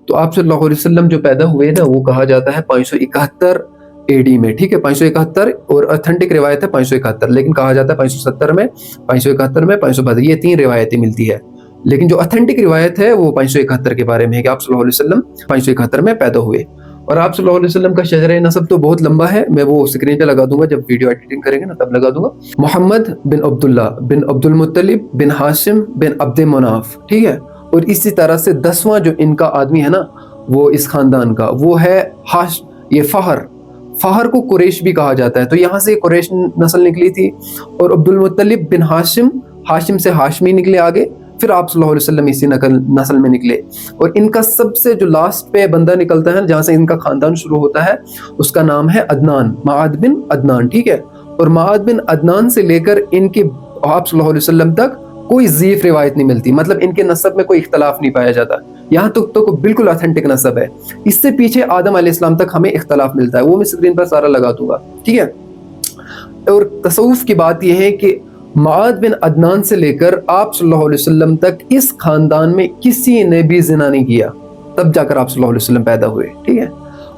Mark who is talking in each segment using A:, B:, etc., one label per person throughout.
A: تو آپ صلی اللہ علیہ وسلم جو پیدا ہوئے نا وہ کہا جاتا ہے 571 AD میں، ٹھیک ہے 571، اور اتھینٹک روایت ہے 571، لیکن کہا جاتا ہے 570 میں، 571 میں، 572، یہ 3 روایتیں ملتی ہے، لیکن جو اتھینٹک روایت ہے وہ 571 کے بارے میں ہے کہ آپ صلی اللہ علیہ وسلم 571 میں پیدا ہوئے۔ اور آپ صلی اللہ علیہ وسلم کا شجرہ نسب تو بہت لمبا ہے، میں وہ اسکرین پہ لگا دوں گا، جب ویڈیو ایڈیٹنگ کریں گے نا تب لگا دوں گا۔ محمد بن عبداللہ بن عبد المطلب بن ہاشم بن عبد مناف، ٹھیک ہے، اور اسی طرح سے 10واں جو ان کا آدمی ہے نا وہ اس خاندان کا وہ ہے یہ فہر کو قریش بھی کہا جاتا ہے، تو یہاں سے قریش نسل نکلی تھی، اور عبد المطلب بن ہاشم سے ہاشمی نکلے آگے، پھر آپ صلی اللہ علیہ وسلم اسی نسل میں نکلے، اور ان کا سب سے جو لاسٹ پہ بندہ نکلتا ہے جہاں سے ان کا خاندان شروع ہوتا ہے اس کا نام ہے عدنان، معاد بن عدنان، ٹھیک ہے، اور معاد بن عدنان سے لے کر ان کے آپ صلی اللہ علیہ وسلم تک کوئی ضعیف روایت نہیں ملتی، مطلب ان کے نسب میں کوئی اختلاف نہیں پایا جاتا، یہاں تک تو بالکل اتھینٹک نسب ہے۔ اس سے پیچھے آدم علیہ السلام تک ہمیں اختلاف ملتا ہے، وہ میں اسکرین پر سارا لگا دوں گا، ٹھیک ہے۔ اور تصوف کی بات یہ ہے کہ معاد بن عدنان سے لے کر آپ صلی اللہ علیہ وسلم تک اس خاندان میں کسی نے بھی زنا نہیں کیا، تب جا کر آپ صلی اللہ علیہ وسلم پیدا ہوئے، ٹھیک ہے۔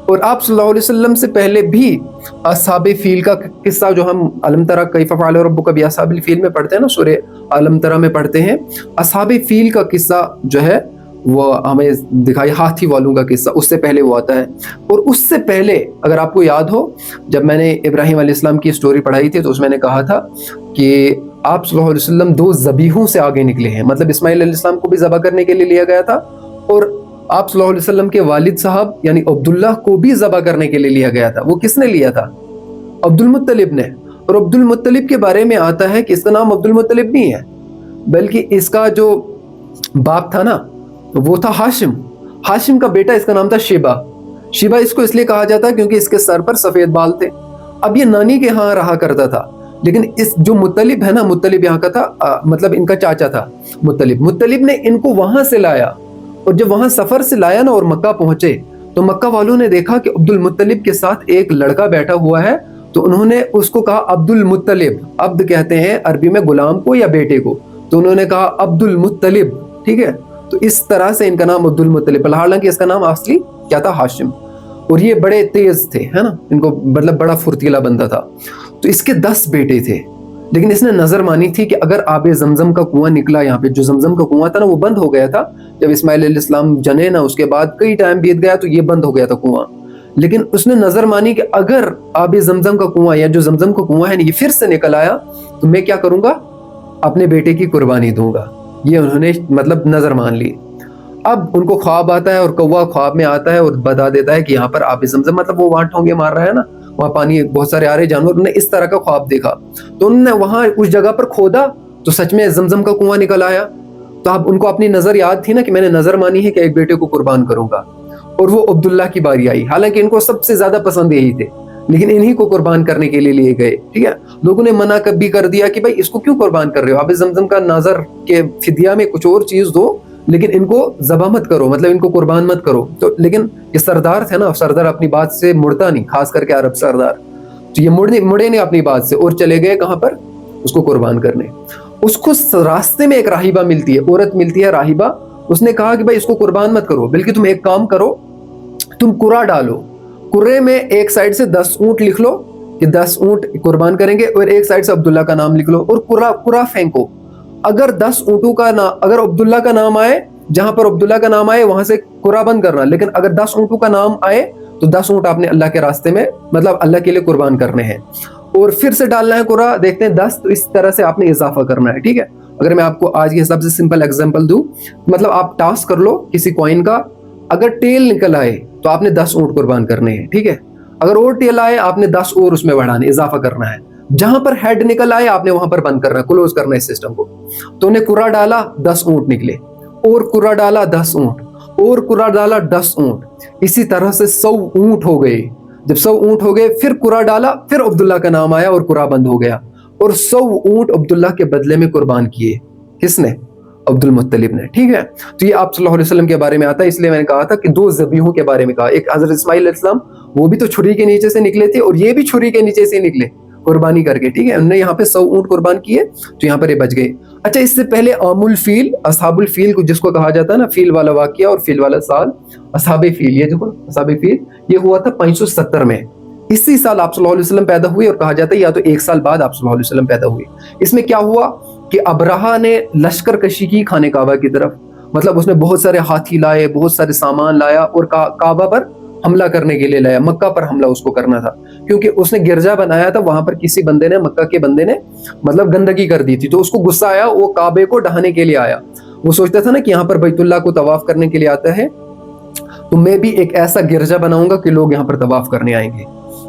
A: اور آپ صلی اللہ علیہ وسلم سے پہلے بھی اصحاب فیل کا قصہ جو ہم الم تری کیف فعل ربک باصحاب الفیل میں پڑھتے ہیں نا، سورہ الم تری میں پڑھتے ہیں، اصحاب فیل کا قصہ جو ہے وہ ہمیں دکھائی، ہاتھی والوں کا قصہ، اس سے پہلے وہ آتا ہے۔ اور اس سے پہلے اگر آپ کو یاد ہو جب میں نے ابراہیم علیہ السلام کی سٹوری پڑھائی تھی تو اس میں نے کہا تھا کہ آپ صلی اللہ علیہ وسلم 2 ذبیحوں سے آگے نکلے ہیں، مطلب اسماعیل علیہ السلام کو بھی ذبح کرنے کے لیے لیا گیا تھا، اور آپ صلی اللہ علیہ وسلم کے والد صاحب یعنی عبداللہ کو بھی ذبح کرنے کے لیے لیا گیا تھا۔ وہ کس نے لیا تھا؟ عبد المطلب نے۔ اور عبد المطلب کے بارے میں آتا ہے کہ اس کا نام عبد المطلب نہیں ہے، بلکہ اس کا جو باپ تھا نا وہ تھا ہاشم کا بیٹا، اس کا نام تھا شیبہ اس کو اس لیے کہا جاتا ہے کیونکہ اس کے سر پر سفید بال تھے۔ اب یہ نانی کے ہاں رہا کرتا تھا، لیکن اس جو مطلب ہے نا، مطلب یہاں کا تھا، مطلب ان کا چاچا تھا مطلب نے ان کو وہاں سے لایا، اور جب وہاں سفر سے لایا نا اور مکہ پہنچے تو مکہ والوں نے دیکھا کہ عبد المطلب کے ساتھ ایک لڑکا بیٹھا ہوا ہے، تو انہوں نے اس کو کہا عبد المطلب، عبد کہتے ہیں عربی میں غلام کو یا بیٹے کو، تو انہوں نے کہا عبد المطلب، ٹھیک ہے، تو اس طرح سے ان کا نام عبد المطلب، حالانکہ اس کا نام اصلی کیا تھا؟ ہاشم۔ اور یہ بڑے تیز تھے، ہے نا، ان کو مطلب بڑا فرتیلا بندہ تھا، تو اس کے 10 بیٹے تھے، لیکن اس نے نظر مانی تھی کہ اگر آب زمزم کا کنواں نکلا یہاں پہ، جو زمزم کا کنواں تھا نا وہ بند ہو گیا تھا جب اسماعیل علیہ السلام جنے نا، اس کے بعد کئی ٹائم بیت گیا تو یہ بند ہو گیا تھا کنواں، لیکن اس نے نظر مانی کہ اگر آب زمزم کا کنواں یا جو زمزم کا کنواں ہے نا یہ پھر سے نکل آیا تو میں کیا کروں گا؟ اپنے بیٹے کی قربانی دوں گا، یہ انہوں نے مطلب نظر مان لی۔ اب ان کو خواب آتا ہے اور کوا خواب میں آتا ہے اور بتا دیتا ہے کہ یہاں پر آب زمزم، مطلب وہ وہاں ٹھونگے مار رہا ہے نا، وہاں پانی بہت سارے آ رہے جانور، انہوں نے اس طرح کا خواب دیکھا، تو انہوں نے وہاں اس جگہ پر کھودا تو سچ میں زمزم کا کنواں نکل آیا۔ تو اب ان کو اپنی نظر یاد تھی نا کہ میں نے نظر مانی ہے کہ ایک بیٹے کو قربان کروں گا، اور وہ عبداللہ کی باری آئی، حالانکہ ان کو سب سے زیادہ پسند یہی تھے، لیکن انہی کو قربان کرنے کے لیے لیے گئے، ٹھیک ہے۔ لوگوں نے منع بھی کر دیا کہ بھائی اس کو کیوں قربان کر رہے ہو، آب زمزم کا نظر کے فدیہ میں کچھ اور چیز دو، لیکن ان کو ذبح مت کرو، مطلب ان کو قربان مت کرو۔ تو لیکن یہ سردار تھے نا، سردار اپنی بات سے مڑتا نہیں، خاص کر کے عرب سردار، تو یہ مڑے نہیں اپنی بات سے، اور چلے گئے کہاں پر؟ اس کو قربان کرنے۔ اس کو راستے میں ایک راہبہ ملتی ہے، عورت ملتی ہے راہبہ، اس نے کہا کہ بھائی اس کو قربان مت کرو، بلکہ تم ایک کام کرو، تم قرا ڈالو، قرے میں ایک سائڈ سے 10 اونٹ لکھ لو کہ 10 اونٹ قربان کریں گے، اور ایک سائڈ سے عبداللہ کا نام لکھ لو، اور قرا پھینکو، اگر 10 اونٹوں کا اگر عبداللہ کا نام آئے، جہاں پر عبداللہ کا نام آئے وہاں سے قرا بند کرنا، لیکن اگر 10 اونٹوں کا نام آئے تو 10 اونٹ آپ نے اللہ کے راستے میں مطلب اللہ کے لیے قربان کرنے ہیں، اور پھر سے ڈالنا ہے قرا، دیکھتے ہیں 10، تو اس طرح سے آپ نے اضافہ کرنا ہے، ٹھیک ہے۔ اگر میں آپ کو آج کے حساب سے سمپل ایگزامپل دوں، مطلب آپ ٹاس کر لو کسی کوائن کا، اگر ٹیل نکل آئے تو آپ نے 10 اونٹ قربان کرنے ہیں، ٹھیک ہے، اگر اور ٹیل آئے آپ نے 10 اور اس میں بڑھانے، اضافہ کرنا ہے، جہاں پر ہیڈ نکل آئے آپ نے وہاں پر بند کرنا ہے، کلوز کرنا ہے اس سسٹم کو۔ تو انہیں قرا ڈالا، 10 اونٹ نکلے، اور قرا ڈالا 10 اونٹ، اور قرا ڈالا 10 اونٹ، اسی طرح سے 100 اونٹ ہو گئے۔ جب 100 اونٹ ہو گئے پھر قرا ڈالا، پھر عبداللہ کا نام آیا اور قرا بند ہو گیا، اور 100 اونٹ عبداللہ کے بدلے میں قربان کیے، کس نے؟ عبد المطلب نے، ٹھیک ہے۔ تو یہ آپ صلی اللہ علیہ وسلم کے بارے میں آتا ہے، اس لیے میں نے کہا تھا کہ 2 ذبیحوں کے بارے میں کہا، ایک حضرت اسماعیل علیہ السلام، وہ بھی تو چھری کے نیچے سے نکلے تھے، اور یہ بھی چھری کے نیچے سے نکلے، قربانی کرके, ठीक है, उन्होंने यहाँ पे 100 ऊंट कुर्बान किए तो यहाँ पर ये बच गए. अच्छा, इससे पहले आमुल फील, असहाबुल फील को जिसको कहा जाता है ना, फील वाला वाकया और फील वाला साल, असहाबे फील, ये देखो असहाबे फील, ये हुआ था 570 में. इसी साल आप सल्लल्लाहु अलैहि वसल्लम पैदा हुए और कहा जाता है या तो एक साल बाद आप सल्लल्लाहु अलैहि वसल्लम पैदा हुए. इसमें क्या हुआ कि अब्रहा ने लश्कर कशी की खाने काबा की तरफ, मतलब उसने बहुत सारे हाथी लाए, बहुत सारे सामान लाया और काबा पर हमला करने के लिए लाया. मक्का पर हमला उसको करना था क्योंकि उसने गिरजा बनाया था, वहां पर किसी बंदे ने, मक्का के बंदे ने मतलब गंदगी कर दी थी, तो उसको गुस्सा आया, वो काबे को ढहाने के लिए आया. वो सोचता था ना कि यहाँ पर बैतुल्लाह को तवाफ करने के लिए आता है, तो मैं भी एक ऐसा गिरजा बनाऊंगा कि लोग यहाँ पर तवाफ करने आएंगे.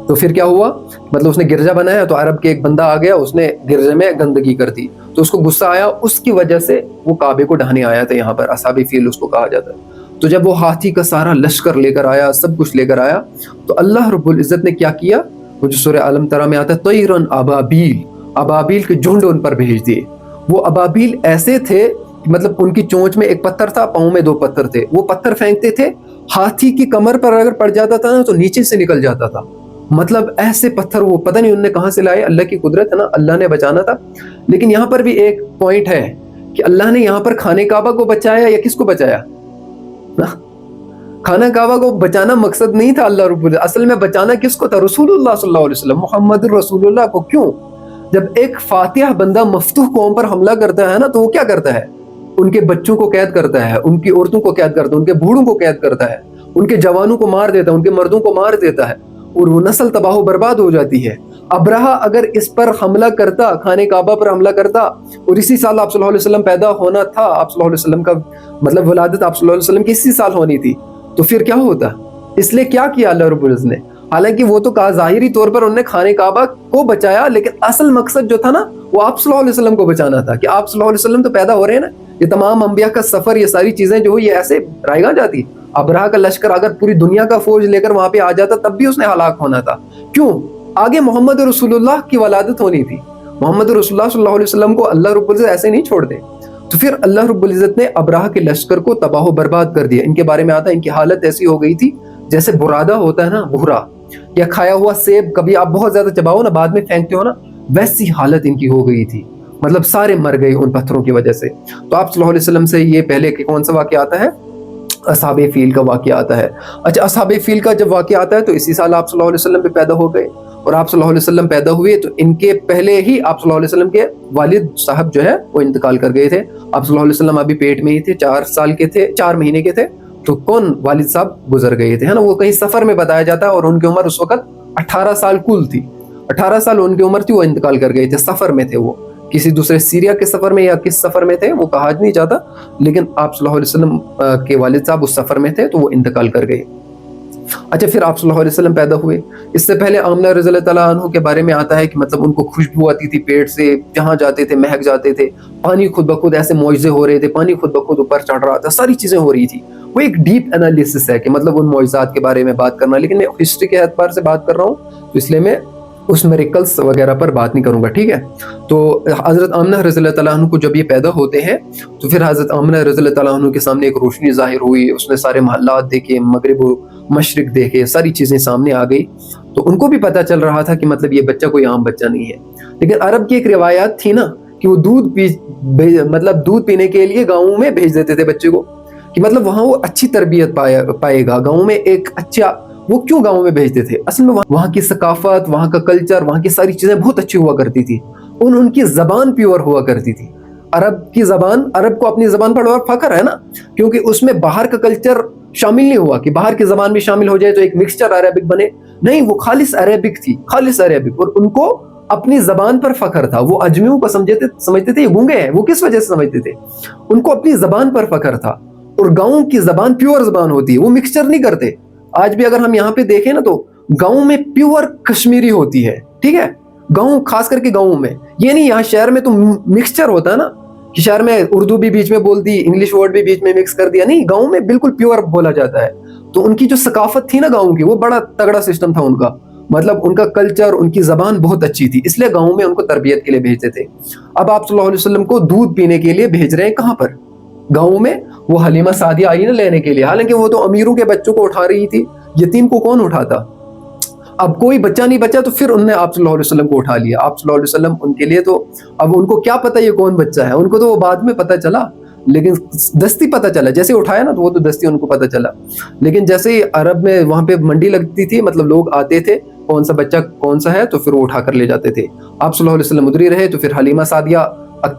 A: तो फिर क्या हुआ, मतलब उसने गिरजा बनाया तो अरब के एक बंदा आ गया, उसने गिरजे में गंदगी कर दी, तो उसको गुस्सा आया, उसकी वजह से वो काबे को ढहाने आया था. यहाँ पर असहाबे फील उसको कहा जाता है. तो जब वो हाथी का सारा लश्कर लेकर आया, सब कुछ लेकर आया, तो अल्लाह रब्बुल इज्जत ने क्या किया, वो जो सूरह अलम तरा में आता है, तैरन अबाबील, अबाबील के झुंड उन पर भेज दिए. वो अबाबील ऐसे थे, मतलब उनकी चोंच में एक पत्थर था, पाँव में 2 पत्थर थे, वो पत्थर फेंकते थे, हाथी की कमर पर अगर पड़ जाता था ना तो नीचे से निकल जाता था. मतलब ऐसे पत्थर, वो पता नहीं उन्होंने कहां से लाए, अल्लाह की कुदरत है ना, अल्लाह ने बचाना था. लेकिन यहाँ पर भी एक पॉइंट है कि अल्लाह ने यहाँ पर खाने काबा को बचाया या किसको बचाया ना? खाना काबा को बचाना मकसद नहीं था अल्लाह रब्बुल, असल में बचाना किसको था, रसूलुल्लाह सल्लल्लाहु अलैहि वसल्लम, मोहम्मद रसूलुल्लाह को. क्यों? जब एक फातिहा बंदा मफ्तूह कौम पर हमला करता है ना, तो वो क्या करता है, उनके बच्चों को कैद करता है, उनकी औरतों को कैद करता है, उनके बूढ़ों को कैद करता है, उनके जवानों को मार देता है, उनके मर्दों को मार देता है, और वो नस्ल तबाह बर्बाद हो जाती है. अब्रहा अगर इस पर हमला करता, खाने काबा पर हमला करता, और इसी साल आप सल्लल्लाहु अलैहि वसल्लम पैदा होना था, आप सल्लल्लाहु अलैहि वसल्लम का मतलब वलादत आप सल्लल्लाहु अलैहि वसल्लम की इसी साल होनी थी, तो फिर क्या होता. इसलिए क्या किया अल्लाह रब्बुल इज्जत ने, हालांकि वो तो कहा ज़ाहिरी तौर पर उन्होंने खाने काबा को बचाया, लेकिन असल मकसद जो था ना, वो आप सल्लल्लाहु अलैहि वसल्लम को बचाना था कि आप सल्लल्लाहु अलैहि वसल्लम तो पैदा हो रहे हैं ना. ये तमाम अंबिया का सफर, ये सारी चीजें जो ये ऐसे रायगा जाती. अब्रहा का लश्कर अगर पूरी दुनिया का फौज लेकर वहां पे आ जाता तब भी उसने हलाक होना था. क्यों? आगे मोहम्मद रसूलुल्लाह की वलादत होनी थी. मोहम्मद रसूलुल्लाह सल्लल्लाहु अलैहि वसल्लम को अल्लाह रब्बुल इज्जत ऐसे नहीं छोड़ दे. तो फिर अल्लाह रब्बुल इज्जत ने अब्रहा के लश्कर को तबाह बर्बाद कर दिया. इनके बारे में आता है, इनकी हालत ऐसी हो गई थी जैसे बुरादा होता है ना, भूरा या खाया हुआ सेब, कभी आप बहुत ज्यादा चबाओ ना, बाद में फेंकते हो ना, वैसी हालत इनकी हो गई थी. मतलब सारे मर गए उन पत्थरों की वजह से. तो आप सल्लल्लाहु अलैहि वसल्लम से ये पहले कौन सा वाक़या आता है, असहाबे फील का वाक़या आता है. अच्छा, असहाबे फील का जब वाक़या आता है तो इसी साल आप सल्लल्लाहु अलैहि वसल्लम पे पैदा हो गए, और आप सल्लल्लाहु अलैहि वसल्लम पैदा हुए तो इनके पहले ही आप सल्लल्लाहु अलैहि वसल्लम के वालिद साहब जो है वो इंतकाल कर गए थे. आप सल्लल्लाहु अलैहि वसल्लम अभी पेट में ही थे, 4 साल के थे, 4 महीने के थे, तो कौन वालिद साहब गुजर गए थे, है ना. वो कहीं सफर में बताया जाता है, और उनकी उम्र उस वक्त 18 साल कुल थी. 18 साल उनकी उम्र थी, वो इंतकाल कर गए थे, सफर में थे, वो किसी दूसरे सीरिया के सफर में या किस सफर में थे वो कहा नहीं जाता, लेकिन आप सल्लल्लाहु अलैहि वसल्लम के वालिद साहब उस सफर में थे तो वो इंतकाल कर गए. अच्छा, फिर आप सल्लल्लाहु अलैहि वसल्लम पैदा हुए. इससे पहले आमिना रज़ियल्लाहु तआला अन्हा के बारे में आता है कि मतलब उनको खुशबू आती थी पेट से, जहाँ जाते थे महक जाते थे, पानी खुद ब खुद ऐसे मौजज़े हो रहे थे, पानी खुद ब खुद ऊपर चढ़ रहा था, सारी चीज़ें हो रही थी. वो एक डीप एनालिसिस है कि मतलब उन मौजज़ात के बारे में बात करना, लेकिन मैं हिस्ट्री के एतबार से बात कर रहा हूँ, तो इसलिए मैं उस मिरेकल्स वगैरह पर बात नहीं करूंगा, ठीक है. तो हज़रत आमिना रज़ियल्लाहु तआला अन्हा को जब ये पैदा होते हैं तो फिर हज़रत आमिना रज़ियल्लाहु तआला अन्हा के सामने एक रोशनी ज़ाहिर हुई, उसने सारे महल्लात देखे, मगरिब मशरिक देखे, सारी चीज़ें सामने आ गई. तो उनको भी पता चल रहा था कि मतलब ये बच्चा कोई आम बच्चा नहीं है. लेकिन अरब की एक रिवायत थी ना कि वो दूध पीने के लिए गाँव में भेज देते थे बच्चे को, कि मतलब वहाँ वो अच्छी तरबियत पाएगा, गाँव में एक अच्छा. वो क्यों गाँव में भेजते थे, असल में वहाँ की सकाफत, वहाँ का कल्चर, वहाँ की सारी चीजें बहुत अच्छी हुआ करती थी. उनकी जबान प्योर हुआ करती थी. अरब की जबान, अरब को अपनी जबान पर फख्र है ना, क्योंकि उसमें बाहर का कल्चर शामिल नहीं हुआ कि बाहर की जबान भी शामिल हो जाए तो एक मिक्सचर अरेबिक बने. नहीं, वो खालिस अरेबिक थी, खालिस अरेबिक, और उनको अपनी जबान पर फख्र था. वो अजमियों को समझते थे ये गूंगे हैं, वो किस वजह से समझते थे, उनको अपनी जबान पर फख्र था. और गाँव की जबान प्योर जबान होती है, वो मिक्सचर नहीं करते. आज भी अगर हम यहाँ पे देखें ना तो गाँव में प्योर कश्मीरी होती है, ठीक है. गाँव, खास करके गाँव में, ये नहीं यहाँ शहर में तो मिक्सचर होता है ना, कि शहर में उर्दू भी बीच में बोल दी, इंग्लिश वर्ड भी बीच में मिक्स कर दिया. नहीं, गाँव में बिल्कुल प्योर बोला जाता है. तो उनकी जो सकाफत थी ना गाँव की, वो बड़ा तगड़ा सिस्टम था उनका. मतलब उनका कल्चर, उनकी जबान बहुत अच्छी थी, इसलिए गाँव में उनको तरबियत के लिए भेजते थे. अब आप सल्लल्लाहु अलैहि वसल्लम को दूध पीने के लिए भेज रहे हैं, कहाँ पर, गाँव में. वो हलीमा सादिया आई ना लेने के लिए, हालांकि वो तो अमीरों के बच्चों को उठा रही थी, यतीम को कौन उठाता. अब कोई बच्चा नहीं बचा, तो फिर उन्होंने आप सल्लल्लाहु अलैहि वसल्लम को उठा लिया। आप सल्लल्लाहु अलैहि वसल्लम उनके लिए तो, अब उनको क्या पता ये कौन बच्चा है, उनको तो वो बाद में पता चला, लेकिन दस्ती पता चला, जैसे उठाया ना तो वो तो दस्ती उनको पता चला। लेकिन जैसे ही अरब में वहाँ पे मंडी लगती थी, मतलब लोग आते थे कौन सा बच्चा कौन सा है, तो फिर वो उठा कर ले जाते थे। आप सल्लल्लाहु अलैहि वसल्लम उधर ही रहे, तो फिर हलीमा सादिया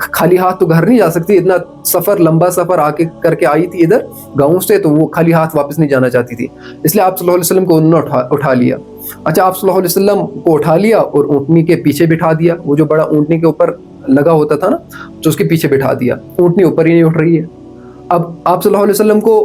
A: खाली हाथ तो घर नहीं जा सकती, इतना सफर, लंबा सफर आके करके आई थी इधर गाँव से, तो वो खाली हाथ वापस नहीं जाना चाहती थी, इसलिए आप सल्लल्लाहु अलैहि वसल्लम को उन्होंने उठा लिया। अच्छा, आप सल्लल्लाहु अलैहि वसल्लम को उठा लिया और ऊँटनी के पीछे बिठा दिया, वो जो बड़ा ऊँटनी के ऊपर लगा होता था ना, तो उसके पीछे बिठा दिया, ऊँटनी ऊपर ही नहीं उठ रही है। अब आप सल्लल्लाहु अलैहि वसल्लम को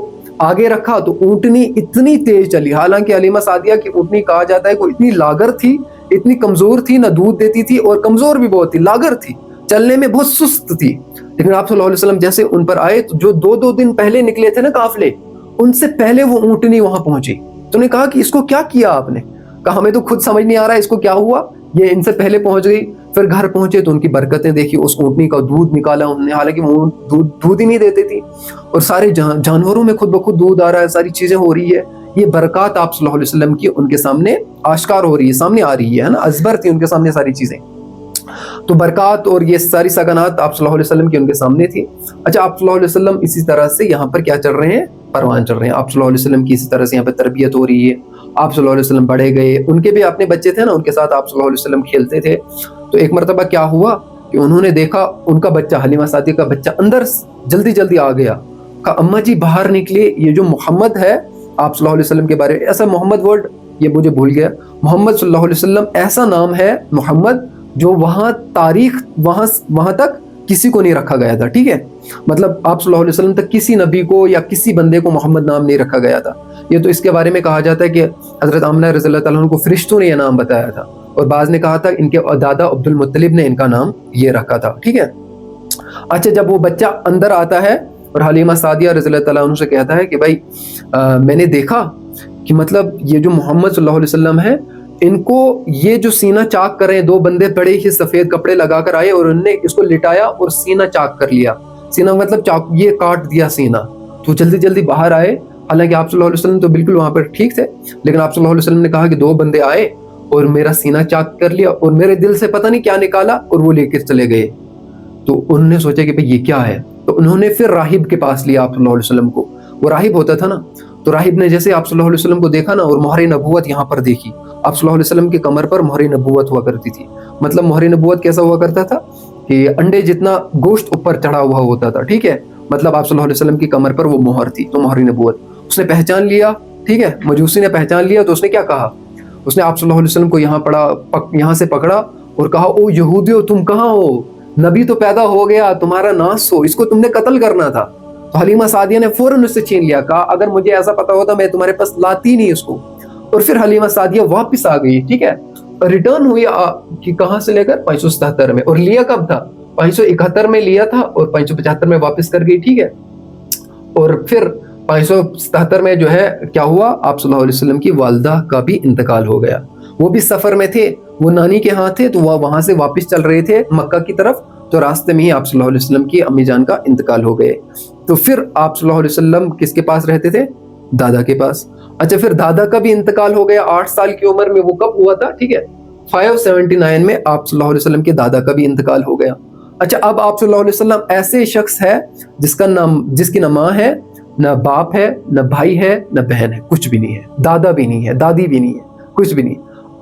A: आगे रखा तो ऊँटनी इतनी तेज चली, हालांकि हलीमा सादिया की ऊँटनी कहा जाता है को इतनी लागर थी, इतनी कमजोर थी, ना दूध देती थी और कमजोर भी बहुत थी, लागर थी, चलने में बहुत सुस्त थी। लेकिन आप सल्लल्लाहु अलैहि वसल्लम जैसे उन पर आए, तो जो 2-2 दिन पहले निकले थे ना काफिले, उनसे पहले वो ऊँटनी वहां पहुंची। तो उन्होंने कहा कि इसको क्या किया आपने? कहा हमें तो खुद समझ नहीं आ रहा है इसको क्या हुआ, ये इनसे पहले पहुंच गई। फिर घर पहुंचे तो उनकी बरकतें देखी, उस ऊँटनी का दूध निकाला उन्होंने, हालांकि वो दूध ही नहीं देती थी, और सारे जानवरों में खुद ब खुद दूध आ रहा है, सारी चीजें हो रही है। ये बरकत आप सल्लल्लाहु अलैहि वसल्लम की उनके सामने आश्कार हो रही है, सामने आ रही है ना, अजबर थी उनके सामने सारी चीजें। तो बरकत और ये सारी सगानात आप सल्लल्लाहु अलैहि वसल्लम की उनके सामने थी। अच्छा, आप सल्लल्लाहु अलैहि वसल्लम इसी तरह से यहाँ पर क्या चल रहे हैं, परवान चल रहे हैं। आप सल्लल्लाहु अलैहि वसल्लम की इसी तरह से यहाँ पर तरबियत हो रही है। आप सल्लल्लाहु अलैहि वसल्लम बड़े गए, उनके भी अपने बच्चे थे ना, उनके साथ आप सल्लल्लाहु अलैहि वसल्लम खेलते थे। तो एक मरतबा क्या हुआ कि उन्होंने देखा उनका बच्चा, हलीमा सादिया का बच्चा अंदर जल्दी जल्दी आ गया। कहा अम्मा जी बाहर निकले, ये जो मोहम्मद है आप सल्लल्लाहु अलैहि वसल्लम के बारे में, ऐसा मोहम्मद वर्ड ये मुझे भूल गया, मोहम्मद सल्लल्लाहु अलैहि वसल्लम ऐसा नाम है मोहम्मद, जो वहां तारीख वहां तक किसी को नहीं रखा गया था। ठीक है, मतलब आप सल्लल्लाहु अलैहि वसल्लम तक किसी नबी को या किसी बंदे को मोहम्मद नाम नहीं रखा गया था। ये तो इसके बारे में कहा जाता है कि हजरत आमना रज़ी अल्लाह ताला अन्हा को फरिश्तों ने यह नाम बताया था, और बाज ने कहा था इनके दादा अब्दुल मुत्तलिब ने इनका नाम ये रखा था। ठीक है। अच्छा, जब वो बच्चा अंदर आता है और हलीमा सादिया रज़ी अल्लाह ताला अन्हा से कहता है कि भाई मैंने देखा कि मतलब ये जो मोहम्मद सल्लल्लाहु अलैहि वसल्लम है, इनको ये जो सीना चाक कर रहे हैं, 2 बंदे बड़े ही सफेद कपड़े लगाकर आए और उन्होंने इसको लिटाया और सीना चाक कर लिया। सीना मतलब चाक, ये काट दिया सीना। तो जल्दी जल्दी बाहर आए, हालांकि आप सल्लल्लाहु अलैहि वसल्लम तो बिल्कुल वहां पर ठीक थे, लेकिन आप सल्लल्लाहु अलैहि वसल्लम ने कहा कि 2 बंदे आए और मेरा सीना चाक कर लिया और मेरे दिल से पता नहीं क्या निकाला और वो लेकर चले गए। तो उन्होंने सोचा कि भाई ये क्या है, तो उन्होंने फिर राहिब के पास लिया आप सल्लल्लाहु अलैहि वसल्लम को। वो राहिब होता था ना, तो राहिब ने जैसे आप सल्लल्लाहु अलैहि वसल्लम को देखा ना और मोहर नबूवत यहाँ पर देखी, आप सल्लल्लाहु अलैहि वसल्लम की कमर पर मोहर नबूवत हुआ करती थी। मतलब मोहर नबूवत कैसा हुआ करता था कि अंडे जितना गोश्त ऊपर चढ़ा हुआ होता था। ठीक है, मतलब आप सल्लल्लाहु अलैहि वसल्लम की कमर पर वो मोहर थी, तो मोहर नबूवत उसने पहचान लिया। ठीक है, मजूसी ने पहचान लिया, तो उसने क्या कहा, उसने आप सल्लल्लाहु अलैहि वसल्लम को यहाँ से पकड़ा और कहा ओ यहूदियों तुम कहाँ हो, नबी तो पैदा हो गया, तुम्हारा नाश हो, इसको तुमने कत्ल करना था। तो हलीमा सादिया ने फौरन उससे छीन लिया, कहा अगर मुझे ऐसा पता होता मैं तुम्हारे पास लाती नहीं उसको। और फिर हलीमा सादिया वापस आ गई। ठीक है, रिटर्न हुई कि कहां से लेकर 577 में, और लिया कब था, 571 में लिया था और 575 में वापस कर गई। ठीक है, और फिर 577 में जो है क्या हुआ, आप सल्लल्लाहु अलैहि वसल्लम की वालिदा का भी इंतकाल हो गया। वो भी सफर में थे, वो नानी के यहाँ थे, तो वह वहां से वापस चल रहे थे मक्का की तरफ, तो रास्ते में ही आप सल्लल्लाहु अलैहि वसल्लम की अम्मी जान का इंतकाल हो गए। तो फिर आप सल्लल्लाहु अलैहि वसल्लम किसके पास रहते थे, दादा के पास। अच्छा, फिर दादा का भी इंतकाल हो गया 8 साल की उम्र में, वो कब हुआ था, ठीक है 579 में आप सल्लल्लाहु अलैहि वसल्लम के दादा का भी इंतकाल हो गया। अच्छा, अब आप सल्लल्लाहु अलैहि वसल्लम ऐसे शख्स है जिसकी न माँ है, न बाप है, न भाई है, न बहन है, कुछ भी नहीं है, दादा भी नहीं है, दादी भी नहीं है, कुछ भी नहीं।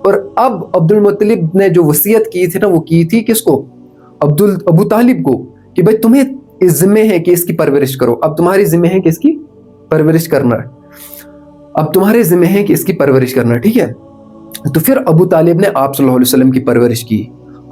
A: और अब अब्दुल मुत्तलिब ने जो वसीयत की थी ना, वो की थी किसको, अबू तालिब को, कि भाई तुम्हें जिम्मे है कि इसकी परवरिश करो। अब तुम्हारी जिम्मे है कि इसकी परवरिश करना है, अब तुम्हारे जिम्मे है कि इसकी परवरिश करना, ठीक है। तो फिर अबू तालिब ने आप सल्लल्लाहु अलैहि वसल्लम की परवरिश की,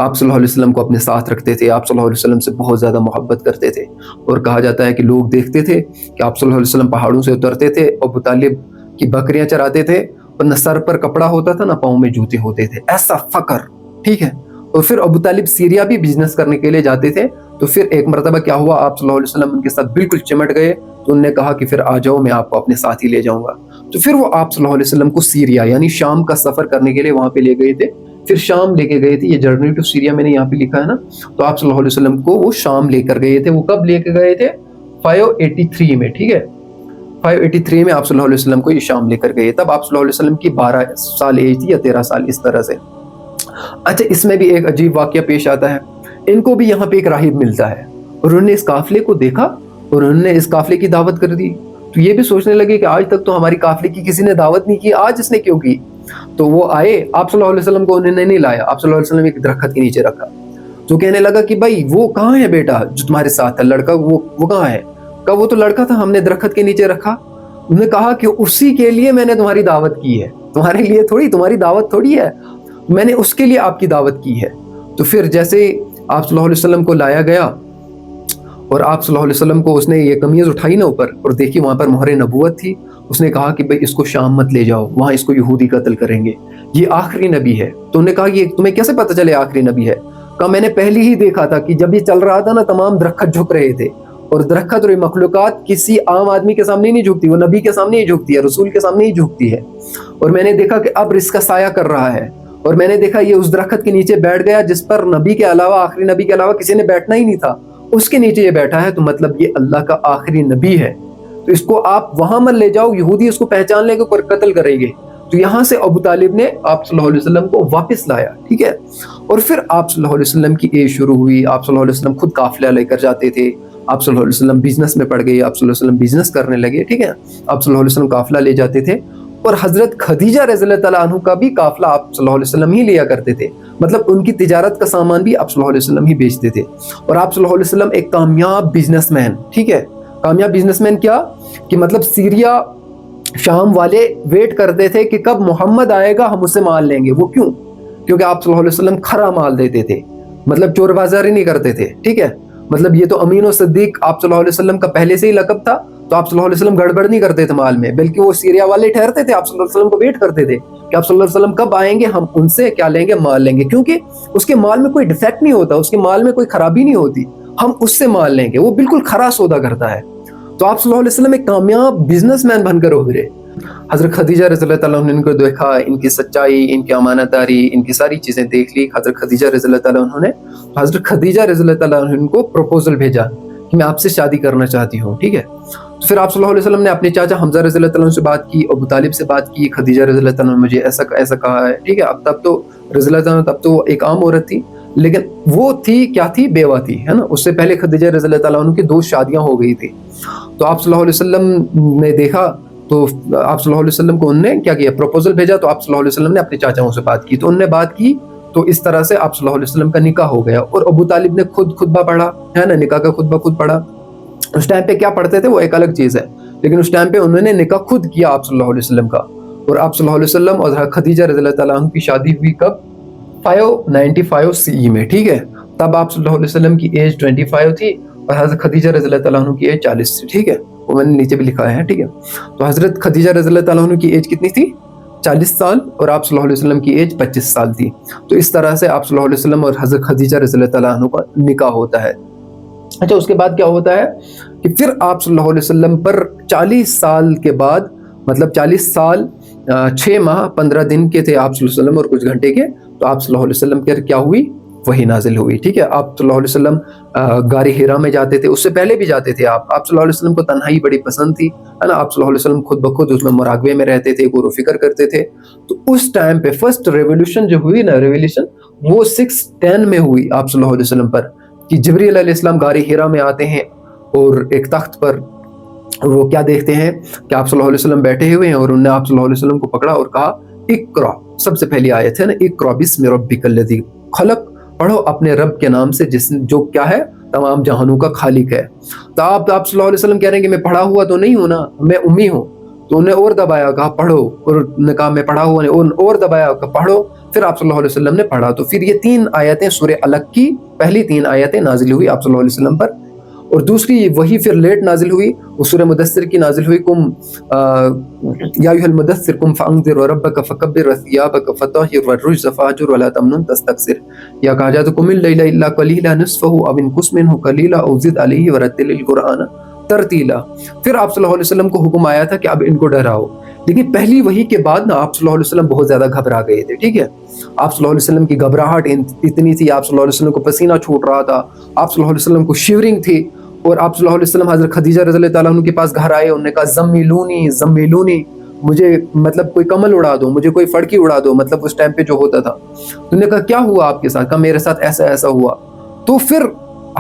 A: आप सल्लल्लाहु अलैहि वसल्लम को अपने साथ रखते थे, आप सल्लल्लाहु अलैहि वसल्लम से बहुत ज़्यादा मोहब्बत करते थे। और कहा जाता है कि लोग देखते थे कि आप सल्लल्लाहु अलैहि वसल्लम पहाड़ों से उतरते थे, अबू तालिब की बकरियां चराते थे, और न सर पर कपड़ा होता था, न पाँव में जूते होते थे, ऐसा फकर, ठीक है। और फिर अबू तालिब सीरिया भी बिजनेस करने के लिए जाते थे। तो फिर एक मरतबा क्या हुआ, आप सल्लल्लाहु अलैहि वसल्लम उनके साथ बिल्कुल चिमट गए, तो उन्होंने कहा कि फिर आ जाओ, मैं आपको अपने साथ ही ले जाऊंगा। तो फिर वो आप सल्लल्लाहु अलैहि वसल्लम को सीरिया यानी शाम का सफर करने के लिए वहां पे ले गए थे, फिर शाम लेके गए थे। ये जर्नी टू सीरिया मैंने यहाँ पे लिखा है ना, तो आप सल्लल्लाहु अलैहि वसल्लम को वो शाम लेकर गए थे। वो कब लेके गए थे, 583 में, ठीक है 583 में आप सल्लल्लाहु अलैहि वसल्लम को ये शाम लेकर गए। तब आप सल्लल्लाहु अलैहि वसल्लम की 12 साल एज थी या 13 साल, इस तरह से। अच्छा, इसमें भी एक अजीब वाकया पेश आता है। इनको भी यहाँ पे एक राहिब मिलता है और उन्होंने इस काफिले को देखा और उन्होंने इस काफिले की दावत कर दी। तो ये भी सोचने लगे कि आज तक तो हमारी काफिले की किसी ने दावत नहीं की, आज इसने क्यों की। तो वो आए, आप सल्लल्लाहु अलैहि वसल्लम को उन्होंने नहीं लाया, आप सल्लल्लाहु अलैहि वसल्लम एक दरख्त के नीचे रखा। तो कहने लगा कि भाई वो कहाँ है बेटा जो तुम्हारे साथ है, लड़का वो कहाँ है। कहा वो तो लड़का था, हमने दरख्त के नीचे रखा। उन्होंने कहा कि उसी के लिए मैंने तुम्हारी दावत की है, तुम्हारे लिए थोड़ी, तुम्हारी दावत थोड़ी है, मैंने उसके लिए आपकी दावत की है। तो फिर जैसे आप सल्लल्लाहु अलैहि वसल्लम को लाया गया और आप सल्लल्लाहु अलैहि वसल्लम को उसने ये कमीज उठाई ना ऊपर और देखी वहां पर मोहर नबूवत थी। उसने कहा कि भाई इसको शाम मत ले जाओ, वहां इसको यहूदी कत्ल करेंगे, ये आखिरी नबी है। तो उन्होंने कहा ये तुम्हें कैसे पता चले आखिरी नबी है। कहा मैंने पहले ही देखा था कि जब ये चल रहा था ना, तमाम दरख्त झुक रहे थे, और दरख्त और मखलूकात किसी आम आदमी के सामने नहीं झुकती, वो नबी के सामने ही झुकती है, रसूल के सामने ही झुकती है। और मैंने देखा कि अब इसका साया कर रहा है, और मैंने देखा ये उस दरख्त के नीचे बैठ गया जिस पर नबी के अलावा, आखिरी नबी के अलावा किसी ने बैठना ही नहीं था, उसके नीचे ये बैठा है। तो मतलब ये अल्लाह का आखिरी नबी है, तो इसको आप वहां मत ले जाओ, यहूदी इसको पहचान लेंगे और कत्ल करेंगे। तो यहाँ से अबू तालिब ने आप सल्लल्लाहु अलैहि वसल्लम को वापस लाया, ठीक है। और फिर आप सल्लल्लाहु अलैहि वसल्लम की एज शुरू हुई। आप सल्लल्लाहु अलैहि वसल्लम खुद काफिला लेकर जाते थे, आप सल्लल्लाहु अलैहि वसल्लम बिजनेस में पड़ गए, आप सल्लल्लाहु अलैहि वसल्लम बिजनेस करने लगे, ठीक है। आप सल्लल्लाहु अलैहि वसल्लम काफिला ले जाते थे, और हजरत खदीजा रज़ियल्लाहु तआला अन्हा का भी काफिला आप सल्लल्लाहु अलैहि वसल्लम ही लिया करते थे। मतलब उनकी तिजारत का सामान भी आप सल्लल्लाहु अलैहि वसल्लम ही बेचते थे। और आप सल्लल्लाहु अलैहि वसल्लम एक कामयाब बिजनेसमैन, ठीक है। कामयाब बिजनेसमैन क्या कि मतलब सीरिया शाम वाले वेट करते थे कि कब मोहम्मद आएगा हम उससे माल लेंगे। वो क्यों? क्योंकि आप सल्लल्लाहु अलैहि वसल्लम खरा माल देते थे, मतलब चोर बाजारी नहीं करते थे, ठीक है। मतलब ये तो अमीन और सिद्दीक आप सल्लल्लाहु अलैहि वसल्लम का पहले से ही लक़ब था, तो आप सल्लल्लाहु अलैहि वसल्लम गड़बड़ नहीं करते थे माल में, बल्कि वो सीरिया वाले ठहरते थे, आप सल्लल्लाहु अलैहि वसल्लम को वेट करते थे कि आप सल्लल्लाहु अलैहि वसल्लम कब आएंगे, हम उनसे क्या लेंगे, माल लेंगे, क्योंकि उसके माल में कोई डिफेक्ट नहीं होता, उसके माल में कोई खराबी नहीं होती, हम उससे माल लेंगे, वो बिल्कुल खरा सौदा करता है। तो आप सल्लल्लाहु अलैहि वसल्लम एक कामयाब बिजनेसमैन बनकर उभरे। हजरत खदीजा रज़ियल्लाहु तआला अन्हा ने इनको देखा, इनकी सच्चाई, इनकी अमानतदारी, इनकी सारी चीजें देख ली हजरत खदीजा रज़ियल्लाहु तआला अन्हा ने। हजरत खदीजा रज़ियल्लाहु तआला अन्हा ने इनको प्रपोजल भेजा कि मैं आपसे शादी करना चाहती हूँ, ठीक है। तो फिर आप सल्लल्लाहु अलैहि वसल्लम ने अपने चाचा हमजा रज़ियल्लाहु तआला अन्हु से बात की, अबू तालिब से बात की, खदीजा रज़ियल्लाहु तआला अन्हा ने मुझे ऐसा ऐसा कहा है, ठीक है। अब तब तो रज़ियल्लाहु तआला तब तो एक आम औरत थी, लेकिन वो थी क्या थी, बेवा थी, है ना। उससे पहले खदीजा रज़ियल्लाहु तआला अन्हा की 2 शादियां हो गई थी। तो आप सल्लल्लाहु अलैहि वसल्लम ने देखा, तो आप सल्लल्लाहु अलैहि वसल्लम को उन्होंने क्या किया, प्रपोजल भेजा। तो आप सल्लल्लाहु अलैहि वसल्लम ने अपने चाचाओं से बात की, तो उन्होंने बात की, तो इस तरह से आप सल्लल्लाहु अलैहि वसल्लम का निकाह हो गया। और अबू तालिब ने खुद खुतबा पढ़ा, है ना, निकाह का खुतबा खुद पढ़ा। उस टाइम पे क्या पढ़ते थे वो एक अलग चीज है, लेकिन उस टाइम पे उन्होंने निकाह खुद किया आप सल्लल्लाहु अलैहि वसल्लम का। और आप सल्लल्लाहु अलैहि वसल्लम और खदीजा रज़ियल्लाहु तआला अन्हा की शादी हुई कब, 595 CE में, ठीक है। तब आप सल्लल्लाहु अलैहि वसल्लम की एज 25 थी और हज़रत खदीजा रज़ियल्लाहु तआला अन्हा की एज 40 थी, ठीक है। वो मैंने नीचे भी लिखा है, ठीक है। तो हज़रत खदीजा रज़ियल्लाहु तआला अन्हा की एज कितनी थी, 40 साल, और आप सल्लल्लाहु अलैहि वसल्लम की एज 25 साल थी। तो इस तरह से आप सल्लल्लाहु अलैहि वसल्लम और हज़रत खदीजा रज़ियल्लाहु तआला अन्हा का निकाह होता है। अच्छा, उसके बाद क्या होता है कि फिर आप सल्लल्लाहु अलैहि वसल्लम पर 40 साल के बाद, मतलब 40 साल 6 माह 15 दिन के थे आप सल्लल्लाहु अलैहि वसल्लम और कुछ घंटे के, तो आप सल्लल्लाहु अलैहि वसल्लम के क्या हुई, वही नाजिल हुई, ठीक है। आप सल्लल्लाहु अलैहि वसल्लम गारी हिरा में जाते थे, उससे पहले भी जाते थे। आप सल्लल्लाहु अलैहि वसल्लम को तन्हाई बड़ी पसंद थी, है ना। आप सल्लल्लाहु अलैहि वसल्लम खुद ब खुद उसमें मुराकबे में रहते थे, गौर व फिक्र करते थे। तो उस टाइम पे फर्स्ट रेवोल्यूशन जो हुई ना, रेवोल्यूशन वो 610 में हुई आप सल्लल्लाहु अलैहि वसल्लम पर, कि जिब्रील अलैहिस्सलाम गारी हिरा में आते हैं और एक तख्त पर वो क्या देखते हैं कि आप सल्लल्लाहु अलैहि वसल्लम बैठे हुए हैं, और उन्होंने आप सल्लल्लाहु अलैहि वसल्लम को पकड़ा और कहा इक़रा, सबसे पहली आयत है ना, इक़रा बिस्मि रब्बिकल लज़ी खलक़, पढ़ो अपने रब के नाम से जो क्या है, तमाम जहानों का खालिक है। तो आप सल्लल्लाहु अलैहि वसल्लम कह रहे हैं कि मैं पढ़ा हुआ तो नहीं हूं ना, मैं उम्मी हूं। तो उन्हें और दबाया, कहा पढ़ो, और उन्होंने कहा मैं पढ़ा हुआ नहीं, और दबाया, कहा पढ़ो। फिर आप सल्लल्लाहु अलैहि वसल्लम ने पढ़ा। तो फिर ये 3 आयतें सूरह अलग की पहली 3 आयतें नाजिल हुई आप सल्लल्लाहु अलैहि वसल्लम पर, और दूसरी वही फिर लेट नाजिल हुई, वो सूरह मुदस्सिर की नाजिल हुई, या अय्युहल मुदस्सिर कुम फअंज़िर व रब्बक फकब्बिर व सियाबक फतहिर व रुज्ज़ फहजुर व ला तमनुन तस्तक्सिर, या कहा जाए तो कुमिल लैला इल्ला कलीला निस्फ़हु अव इनकुस मिन्हु कलीला औ ज़िद अलैहि व रत्तिलिल कुरआन तरतीला। फिर आप सल्लल्लाहु अलैहि वसल्लम को हुक्म आया था कि अब इनको डराओ, लेकिन पहली वही के बाद ना आप सल्लल्लाहु अलैहि वसल्लम बहुत ज्यादा घबरा गए थे, ठीक है। आप सल्लल्लाहु अलैहि वसल्लम की घबराहट इतनी थी, आप सल्लल्लाहु अलैहि वसल्लम को पसीना छूट रहा था, आप सल्लल्लाहु अलैहि वसल्लम को शिवरिंग थी, اور آپ صلی اللہ علیہ وسلم حضرت خدیجہ رضی اللہ تعالیٰ عنہ کے پاس گھر آئے، انہوں نے کہا زمیلونی زمیلونی، مجھے مطلب کوئی کمل اڑا دو، مجھے کوئی فڑکی اڑا دو، مطلب اس ٹائم پہ جو ہوتا تھا۔ انہوں نے کہا کیا ہوا آپ کے ساتھ؟ کہا میرے ساتھ ایسا ایسا ہوا۔ تو پھر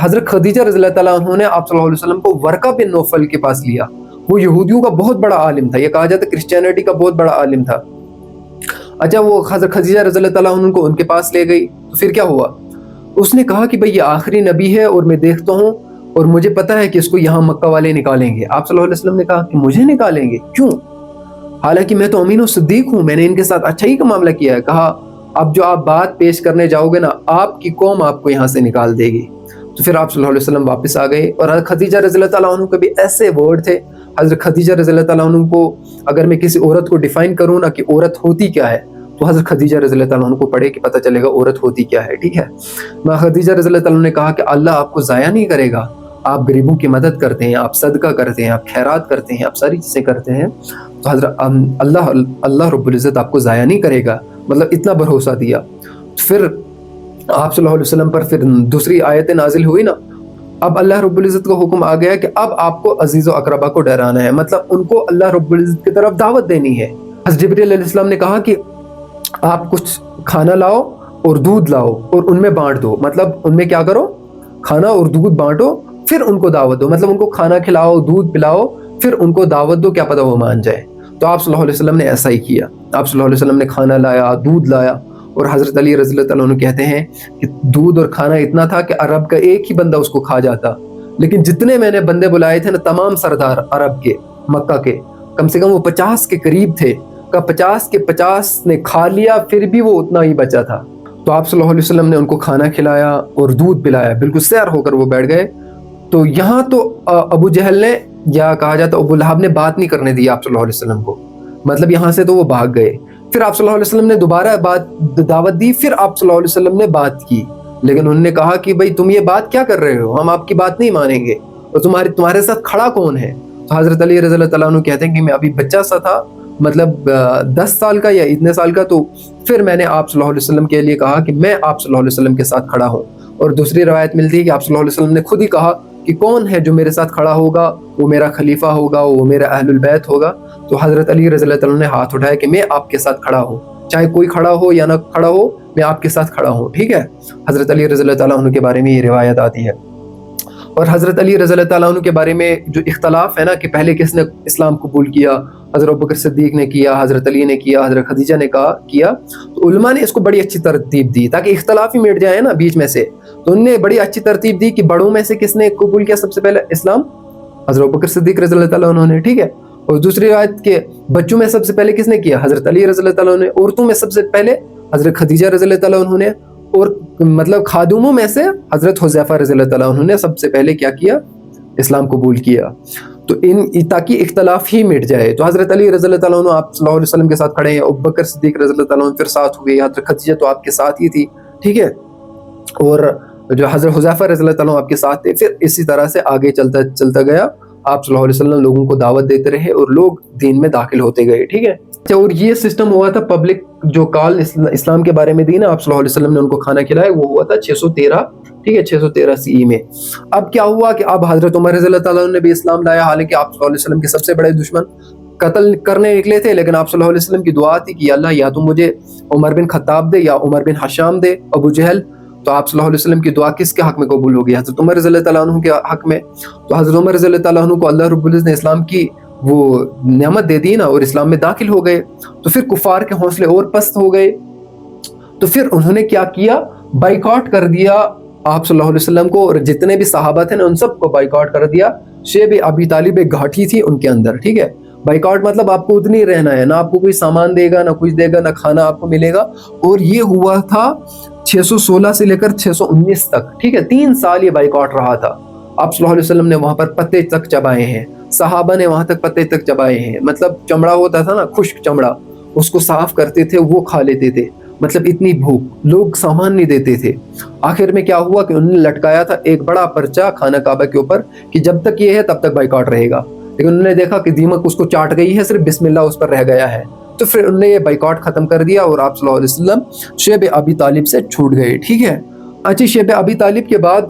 A: حضرت خدیجہ رضی اللہ تعالیٰ عنہ نے آپ صلی اللہ علیہ وسلم کو ورقہ بن نوفل کے پاس لیا، وہ یہودیوں کا بہت بڑا عالم تھا، یہ کہا جاتا ہے کرسچینٹی کا بہت بڑا عالم تھا۔ اچھا، وہ حضرت خدیجہ رضی اللہ تعالیٰ عنہ کو ان کے پاس لے گئی، تو پھر کیا ہوا؟ اس نے کہا کہ بھئی یہ آخری نبی ہے اور میں دیکھتا ہوں اور مجھے پتا ہے کہ اس کو یہاں مکہ والے نکالیں گے۔ آپ صلی اللہ علیہ وسلم نے کہا کہ مجھے نکالیں گے؟ کیوں؟ حالانکہ میں تو امین و صدیق ہوں، میں نے ان کے ساتھ اچھا ہی کا معاملہ کیا ہے۔ کہا اب جو آپ بات پیش کرنے جاؤ گے نا، آپ کی قوم آپ کو یہاں سے نکال دے گی۔ تو پھر آپ صلی اللہ علیہ وسلم واپس آ گئے، اور حضرت خدیجہ رضی اللہ تعالیٰ عنہ کے بھی ایسے ورڈ تھے۔ حضرت خدیجہ رضی اللہ تعالیٰ عنہ کو اگر میں کسی عورت کو ڈیفائن کروں نا کہ عورت ہوتی کیا ہے، تو حضرت خدیجہ رضی اللہ تعالیٰ عنہ کو پڑھے کہ پتہ چلے گا عورت ہوتی کیا ہے، ٹھیک ہے۔ میں خدیجہ رضی اللہ تعالیٰ عنہ نے کہا کہ اللہ آپ کو ضائع نہیں کرے گا، آپ غریبوں کی مدد کرتے ہیں، آپ صدقہ کرتے ہیں، آپ خیرات کرتے ہیں، آپ ساری چیزیں کرتے ہیں، تو حضرت اللہ رب العزت آپ کو ضائع نہیں کرے گا، مطلب اتنا بھروسہ دیا۔ پھر آپ صلی اللہ علیہ وسلم پر پھر دوسری آیت نازل ہوئی نا، اب اللہ رب العزت کو حکم آ گیا کہ اب آپ کو عزیز و اقربا کو ڈرانا ہے، مطلب ان کو اللہ رب العزت کی طرف دعوت دینی ہے۔ حضرت جبریل علیہ السلام نے کہا کہ آپ کچھ کھانا لاؤ اور دودھ لاؤ اور ان میں بانٹ دو، مطلب ان میں کیا کرو، کھانا اور دودھ بانٹو، پھر ان کو دعوت دو، مطلب ان کو کھانا کھلاؤ، دودھ پلاؤ، پھر ان کو دعوت دو، کیا پتہ وہ مان جائے۔ تو آپ صلی اللہ علیہ وسلم نے ایسا ہی کیا، آپ صلی اللہ علیہ وسلم نے کھانا لایا، دودھ لایا، اور حضرت علی رضی اللہ تعالیٰ عنہ کہتے ہیں کہ دودھ اور کھانا اتنا تھا کہ عرب کا ایک ہی بندہ اس کو کھا جاتا، لیکن جتنے میں نے بندے بلائے تھے نا، تمام سردار عرب کے، مکہ کے، کم سے کم وہ 50 کے قریب تھے، کا 50 کے 50 نے کھا لیا، پھر بھی وہ اتنا ہی بچا تھا۔ تو آپ صلی اللہ علیہ وسلم نے ان کو کھانا کھلایا اور دودھ پلایا، بالکل سیر ہو کر وہ بیٹھ گئے۔ تو یہاں تو ابو جہل نے، یا کہا جاتا ابو لہب نے بات نہیں کرنے دی آپ صلی اللہ علیہ وسلم کو، مطلب یہاں سے تو وہ بھاگ گئے۔ پھر آپ صلی اللہ علیہ وسلم نے دوبارہ دعوت دی، پھر آپ صلی اللہ علیہ وسلم نے بات کی، لیکن انہوں نے کہا کہ بھئی تم یہ بات کیا کر رہے ہو، ہم آپ کی بات نہیں مانیں گے، اور تمہارے ساتھ کھڑا کون ہے؟ تو حضرت علی رضی اللہ تعالیٰ عنہ کہتے ہیں کہ میں ابھی بچہ سا تھا، مطلب 10 سال کا یا اتنے سال کا، تو پھر میں نے آپ صلی اللہ علیہ وسلم کے لیے کہا کہ میں آپ صلی اللہ علیہ وسلم کے ساتھ کھڑا ہوں۔ اور دوسری روایت ملتی ہے کہ آپ صلی اللہ علیہ وسلم نے خود ہی کہا کہ کون ہے جو میرے ساتھ کھڑا ہوگا، وہ میرا خلیفہ ہوگا، وہ میرا اہل البیت ہوگا۔ تو حضرت علی رضی اللہ تعالیٰ نے ہاتھ اٹھایا کہ میں آپ کے ساتھ کھڑا ہوں، چاہے کوئی کھڑا ہو یا نہ کھڑا ہو، میں آپ کے ساتھ کھڑا ہوں، ٹھیک ہے۔ حضرت علی رضی اللہ تعالیٰ عنہ کے بارے میں یہ روایت آتی ہے۔ اور حضرت علی رضی اللہ تعالیٰ عنہ کے بارے میں جو اختلاف ہے نا کہ پہلے کس نے اسلام قبول کیا، حضرت ابوبکر صدیق نے کیا، حضرت علی نے کیا، حضرت خدیجہ نے کیا، تو علماء نے اس کو بڑی اچھی ترتیب دی تاکہ اختلاف ہی مٹ جائے نا بیچ میں سے۔ تو انہوں نے بڑی اچھی ترتیب دی کہ بڑوں میں سے کس نے قبول کیا سب سے پہلے اسلام؟ حضرت ابوبکر صدیق رضی اللہ تعالیٰ عنہ نے، ٹھیک ہے۔ اور دوسری روایت کے بچوں میں سب سے پہلے کس نے کیا؟ حضرت علی رضی اللہ تعالیٰ عنہ نے۔ عورتوں میں سب سے پہلے حضرت خدیجہ رضی اللہ تعالیٰ عنہ نے، اور مطلب خادموں میں سے حضرت حذیفہ رضی اللہ تعالیٰ عنہ نے سب سے پہلے کیا کیا؟ اسلام قبول کیا۔ تو تاکہ اختلاف ہی مٹ جائے، تو حضرت علی رضی اللہ تعالیٰ عنہ آپ صلی اللہ علیہ وسلم کے ساتھ کھڑے ہیں، ابوبکر صدیق رضی اللہ تعالیٰ عنہ پھر ساتھ ہوئے، حضرت خدیجہ تو آپ کے ساتھ ہی تھی، ٹھیک ہے، اور جو حضرت حذیفہ رضی اللہ تعالیٰ عنہ آپ کے ساتھ تھے۔ پھر اسی طرح سے آگے چلتا گیا، آپ صلی اللہ علیہ وسلم لوگوں کو دعوت دیتے رہے اور لوگ دین میں داخل ہوتے گئے، ٹھیک ہے۔ اور یہ سسٹم ہوا تھا پبلک جو کال اسلام کے بارے میں دی نا، آپ صلی اللہ علیہ وسلم نے ان کو کھانا کھلایا، وہ ہوا تھا 613، ٹھیک ہے، 613 CE میں۔ اب کیا ہوا کہ اب حضرت عمر رضی اللہ تعالیٰ عنہ نے بھی اسلام لایا، حالانکہ آپ صلی اللہ علیہ وسلم کے سب سے بڑے دشمن قتل کرنے نکلے تھے، لیکن آپ صلی اللہ علیہ وسلم کی دعا تھی کہ یا اللہ یا تو مجھے عمر بن خطاب دے یا عمر بن حشام دے، ابو جہل۔ تو آپ صلی اللہ علیہ وسلم کی دعا کس کے حق میں قبول ہوگی؟ حضرت عمر رضی اللہ تعالیٰ عنہ کے حق میں۔ تو حضرت عمر رضی اللہ تعالیٰ عنہ کو اللہ رب العزت نے اسلام کی وہ نعمت دے دی نا، اور اسلام میں داخل ہو گئے، تو پھر کفار کے حوصلے اور پست ہو گئے۔ تو پھر انہوں نے کیا کیا؟ بائیکاٹ کر دیا آپ صلی اللہ علیہ وسلم کو، اور جتنے بھی صحابہ تھے نا ان سب کو بائیکاٹ کر دیا۔ شیب ابی طالب ایک گھاٹی تھی ان کے اندر، ٹھیک ہے۔ بائیکاٹ مطلب آپ کو اتنی رہنا ہے، نہ آپ کو کوئی سامان دے گا، نہ کچھ دے گا، نہ کھانا آپ کو ملے گا۔ اور یہ ہوا تھا 616 سے لے کر 619 تک، ٹھیک ہے، 3 سال یہ بائیکاٹ رہا تھا۔ آپ صلی اللہ علیہ وسلم نے وہاں پر پتے تک چبائے ہیں، صحابہ نے وہاں تک پتے تک چبائے ہیں، مطلب چمڑا ہوتا تھا نا، خشک چمڑا، اس کو صاف کرتے تھے، وہ کھا لیتے تھے، مطلب اتنی بھوک، لوگ سامان نہیں دیتے تھے۔ آخر میں کیا ہوا کہ انہوں نے لٹکایا تھا ایک بڑا پرچہ خانہ کعبہ کے اوپر کہ جب تک یہ ہے تب تک بائیکاٹ رہے گا، لیکن انہوں نے دیکھا کہ دیمک اس کو چاٹ گئی ہے، صرف بسم اللہ اس پر رہ گیا ہے، تو پھر انہوں نے یہ بائیکاٹ ختم کر دیا، اور آپ صلی اللہ علیہ وسلم شیب ابی طالب سے چھوٹ گئے، ٹھیک ہے۔ اچھی، شیب ابی طالب کے بعد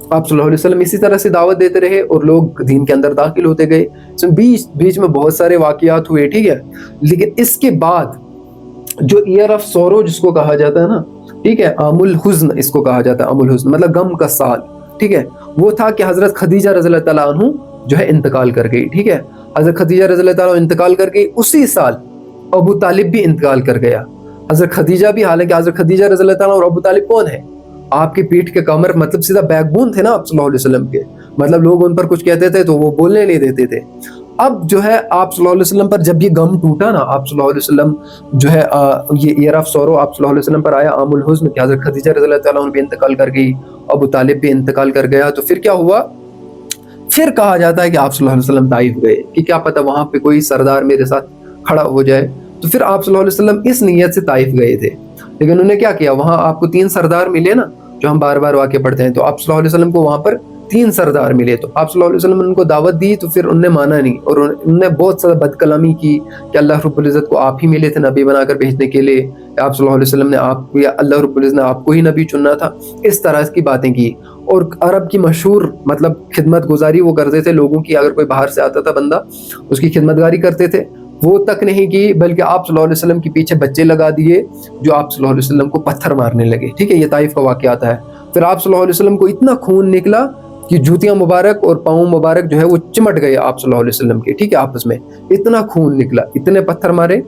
A: आप सल्लल्लाहु अलैहि वसल्लम इसी तरह से दावत देते रहे और लोग दीन के अंदर दाखिल होते गए। इसमें बीच में बहुत सारे वाक़यात हुए, ठीक है। लेकिन इसके बाद जो ईयर ऑफ सोरो जिसको कहा जाता है ना, ठीक है, आमुल हुज़्न इसको कहा जाता है, आमुल हुज़्न मतलब गम का साल, ठीक है, वो था कि हज़रत खदीजा रज़ियल्लाहु तआला अन्हु जो है इंतकाल कर गई, ठीक है। हज़रत खदीजा रज़ियल्लाहु तआला इंतकाल कर गई, उसी साल अबू तालिब भी इंतकाल कर गया। हज़रत खदीजा भी, हालांकि हज़रत खदीजा रज़ियल्लाहु तआला और अबू तालिब कौन है, आपकी पीठ के कमर, मतलब सीधा बैकबोन थे ना आप सल्लल्लाहु अलैहि वसल्लम के, मतलब लोग उन पर कुछ कहते थे तो वो बोलने नहीं देते थे। अब जो है आप सल्लल्लाहु अलैहि वसल्लम पर जब ये गम टूटा ना, आप सल्लल्लाहु अलैहि वसल्लम जो है ये ईयर ऑफ सोरो आप सल्लल्लाहु अलैहि वसल्लम पर आया, आमुल हुज़्न कि हज़रत खदीजा रज़ियल्लाहु तआला अन्हा भी इंतकाल कर गई, अबू तालिब भी इंतकाल कर गया, तो फिर क्या हुआ, फिर कहा जाता है कि आप सल्लल्लाहु अलैहि वसल्लम ताइफ गए कि क्या पता वहां पे कोई सरदार मेरे साथ खड़ा हो जाए। तो फिर आप सल्लल्लाहु अलैहि वसल्लम इस नीयत से ताइफ गए थे, लेकिन उन्होंने क्या किया, वहां आपको 3 सरदार मिले ना, जो हम बार बार वाक़े पढ़ते हैं, तो आप सल्लल्लाहु अलैहि वसल्लम को वहां पर 3 सरदार मिले, तो आप सल्लल्लाहु अलैहि वसल्लम ने उनको दावत दी, तो फिर उन्होंने माना नहीं और उन्होंने बहुत ज़्यादा बदकलामी की कि अल्लाह रब्बुल इज़्ज़त को आप ही मिले थे नबी बनाकर भेजने के लिए, आप सल्लल्लाहु अलैहि वसल्लम ने आप या अल्लाह रब्बुल इज़्ज़त ने आपको ही नबी चुनना था, इस तरह की बातें की। और अरब की मशहूर मतलब खिदमत गुजारी वो करते थे लोगों की, अगर कोई बाहर से आता था बंदा उसकी खिदमतगारी करते थे, वो तक नहीं की, बल्कि आप सल्लल्लाहु अलैहि वसल्लम के पीछे बच्चे लगा दिए जो आप सल्लल्लाहु अलैहि वसल्लम को पत्थर मारने लगे, ठीक है, ये ताइफ का वाक़या आता है। फिर आप सल्लल्लाहु अलैहि वसल्लम को इतना खून निकला कि जूतियां मुबारक और पाँव मुबारक जो है वो चिमट गए आप सल्लल्लाहु अलैहि वसल्लम के, ठीक है, आपस में इतना खून निकला, इतने पत्थर मारे,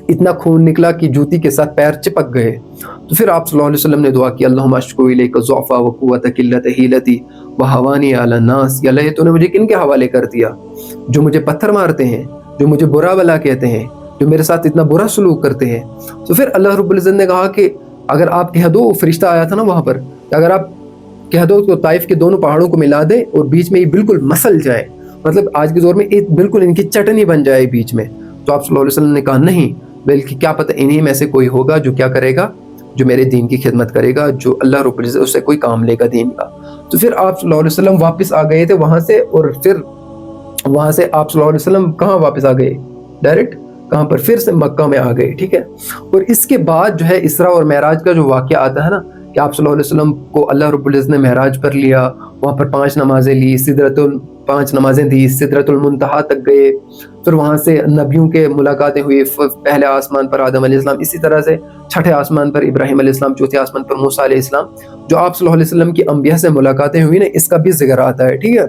A: इतना खून निकला कि जूती के साथ पैर चिपक गए। तो फिर आप सल्लल्लाहु अलैहि वसल्लम ने दुआ की, अल्लाहुम्मा अश्कु इलैका ज़ुअफ़ा व क़ुव्वत किल्लत हीलती व हवानी अला नास, या अल्लाह तूने मुझे किनके हवाले कर दिया, जो मुझे पत्थर मारते हैं, जो मुझे बुरा भला कहते हैं, जो मेरे साथ इतना बुरा सलूक करते हैं। तो फिर अल्लाह रब्बुल इज़्ज़त ने कहा कि अगर आप कह दो, फरिश्ता आया था ना वहाँ पर, अगर आप कह दो तो ताइफ के दोनों पहाड़ों को मिला दे और बीच में ये बिल्कुल मसल जाए, मतलब आज के दौर में एक बिल्कुल इनकी चटनी बन जाए बीच में। तो आप सल्लल्लाहु अलैहि वसल्लम ने कहा नहीं, बल्कि क्या पता इन्हीं में से कोई होगा जो क्या करेगा, जो मेरे दीन की खिदमत करेगा, जो अल्लाह रब्बुल इज़्ज़त उससे कोई काम लेगा दीन का। तो फिर आप सल्लल्लाहु अलैहि वसल्लम वापस आ गए थे वहाँ से, और फिर वहाँ से आप सल्लल्लाहु अलैहि वसल्लम कहाँ वापस आ गए, डायरेक्ट कहाँ पर, फिर से मक्का में आ गए, ठीक है। और इसके बाद जो है इसरा और महराज का जो वाक़या आता है ना, कि आप सल्लल्लाहु अलैहि वसल्लम को अल्लाह रब्बुल इज़्ज़त ने महराज पर लिया, वहाँ पर 5 नमाज़ें ली, 5 नमाज़ें दी, सिदरतुल मुंतहा तक गए, फिर वहाँ से नबियों के मुलाकातें हुई, पहले आसमान पर आदम अलैहिस्सलाम, इसी तरह से छठे आसमान पर इब्राहिम अलैहिस्सलाम, चौथे आसमान पर मूसा अलैहिस्सलाम, जो आप सल्लल्लाहु अलैहि वसल्लम की अंबिया से मुलाकातें हुई ना, इसका भी ज़िक्र आता है, ठीक है।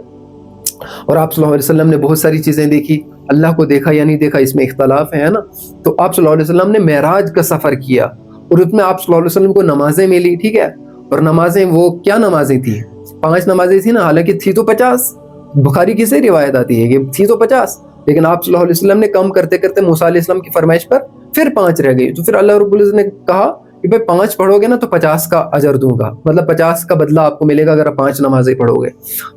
A: और आप सल्लल्लाहु अलैहि वसल्लम ने बहुत सारी चीज़ें देखी, अल्लाह को देखा या नहीं देखा इसमें इख्तलाफ है ना। तो आप सल्लल्लाहु अलैहि वसल्लम ने महराज का सफ़र किया और उसमें आप सल्लल्लाहु अलैहि वसल्लम को नमाजें मिली, ठीक है। और नमाजें वो क्या नमाजें थी, 5 नमाजें थी ना, हालांकि थी तो 50, बुखारी की से रिवायत आती है कि थी तो 50, लेकिन आप सल्लल्लाहु अलैहि वसल्लम ने कम करते करते मूसा अलैहिस्सलाम की फरमाइश पर फिर 5 रह गई। तो फिर अल्लाह रब्बुल इज़्ज़त ने कहा कि भाई 5 पढ़ोगे ना तो 50 का अजर दूंगा, मतलब 50 का बदला आपको मिलेगा अगर आप 5 नमाजें पढ़ोगे।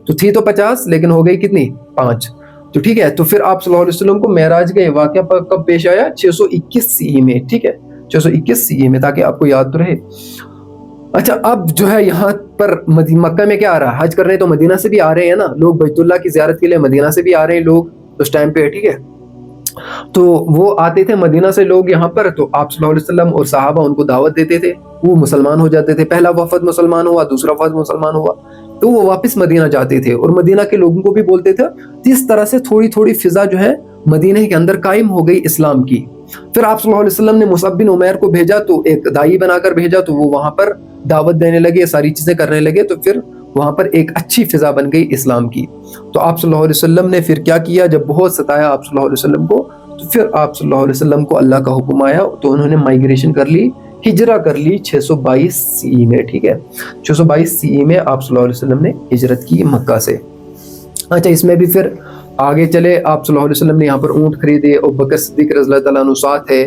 A: तो थी तो 50 लेकिन हो गई कितनी, 5। तो ठीक है, तो फिर आप सल्लल्लाहु अलैहि वसल्लम को महराज का वाक़या कब पेश आया, 621 सीई में, ठीक है, 621 सीई में, ताकि आपको याद तो रहे। अच्छा, अब जो है यहाँ पर मक्का में क्या आ रहा है, हज करने तो मदीना से भी आ रहे हैं ना लोग, बैतुल्लाह की ज़ियारत के लिए मदीना से भी आ रहे हैं लोग उस टाइम पे, ठीक है। तो वो आते थे मदीना से लोग यहाँ पर, तो आप सल्लल्लाहु अलैहि वसल्लम और सहाबा उनको दावत देते थे, वो मुसलमान हो जाते थे, पहला वफद मुसलमान हुआ, दूसरा वफद मुसलमान हुआ, तो वो वापस मदीना जाते थे और मदीना के लोगों को भी बोलते थे। इस तरह से थोड़ी थोड़ी फिजा जो है मदीना के अंदर कायम हो गई इस्लाम की। फिर आप सल्लल्लाहु अलैहि वसल्लम ने मुसअब बिन उमैर को भेजा, तो एक दाई बनाकर भेजा, तो वो वहाँ पर दावत देने लगे, सारी चीज़ें करने लगे, तो फिर वहाँ पर एक अच्छी फिजा बन गई इस्लाम की। तो आप सल्लल्लाहु अलैहि वसल्लम ने फिर क्या किया, जब बहुत सताया आप सल्लल्लाहु अलैहि वसल्लम को, तो फिर आप सल्लल्लाहु अलैहि वसल्लम को अल्लाह का हुक्म आया, तो उन्होंने माइग्रेशन कर ली, हिजरा कर ली 622 सीई में, ठीक है, 622 सीई में आप सल्लल्लाहु अलैहि वसल्लम ने हिजरत की मक्का से। अच्छा, इसमें भी फिर आगे चले, आप सल्लल्लाहु अलैहि वसल्लम ने यहाँ पर ऊँट खरीदे और बकर सिद्दीक रज़ियल्लाहु तआला अन्हु साथ है,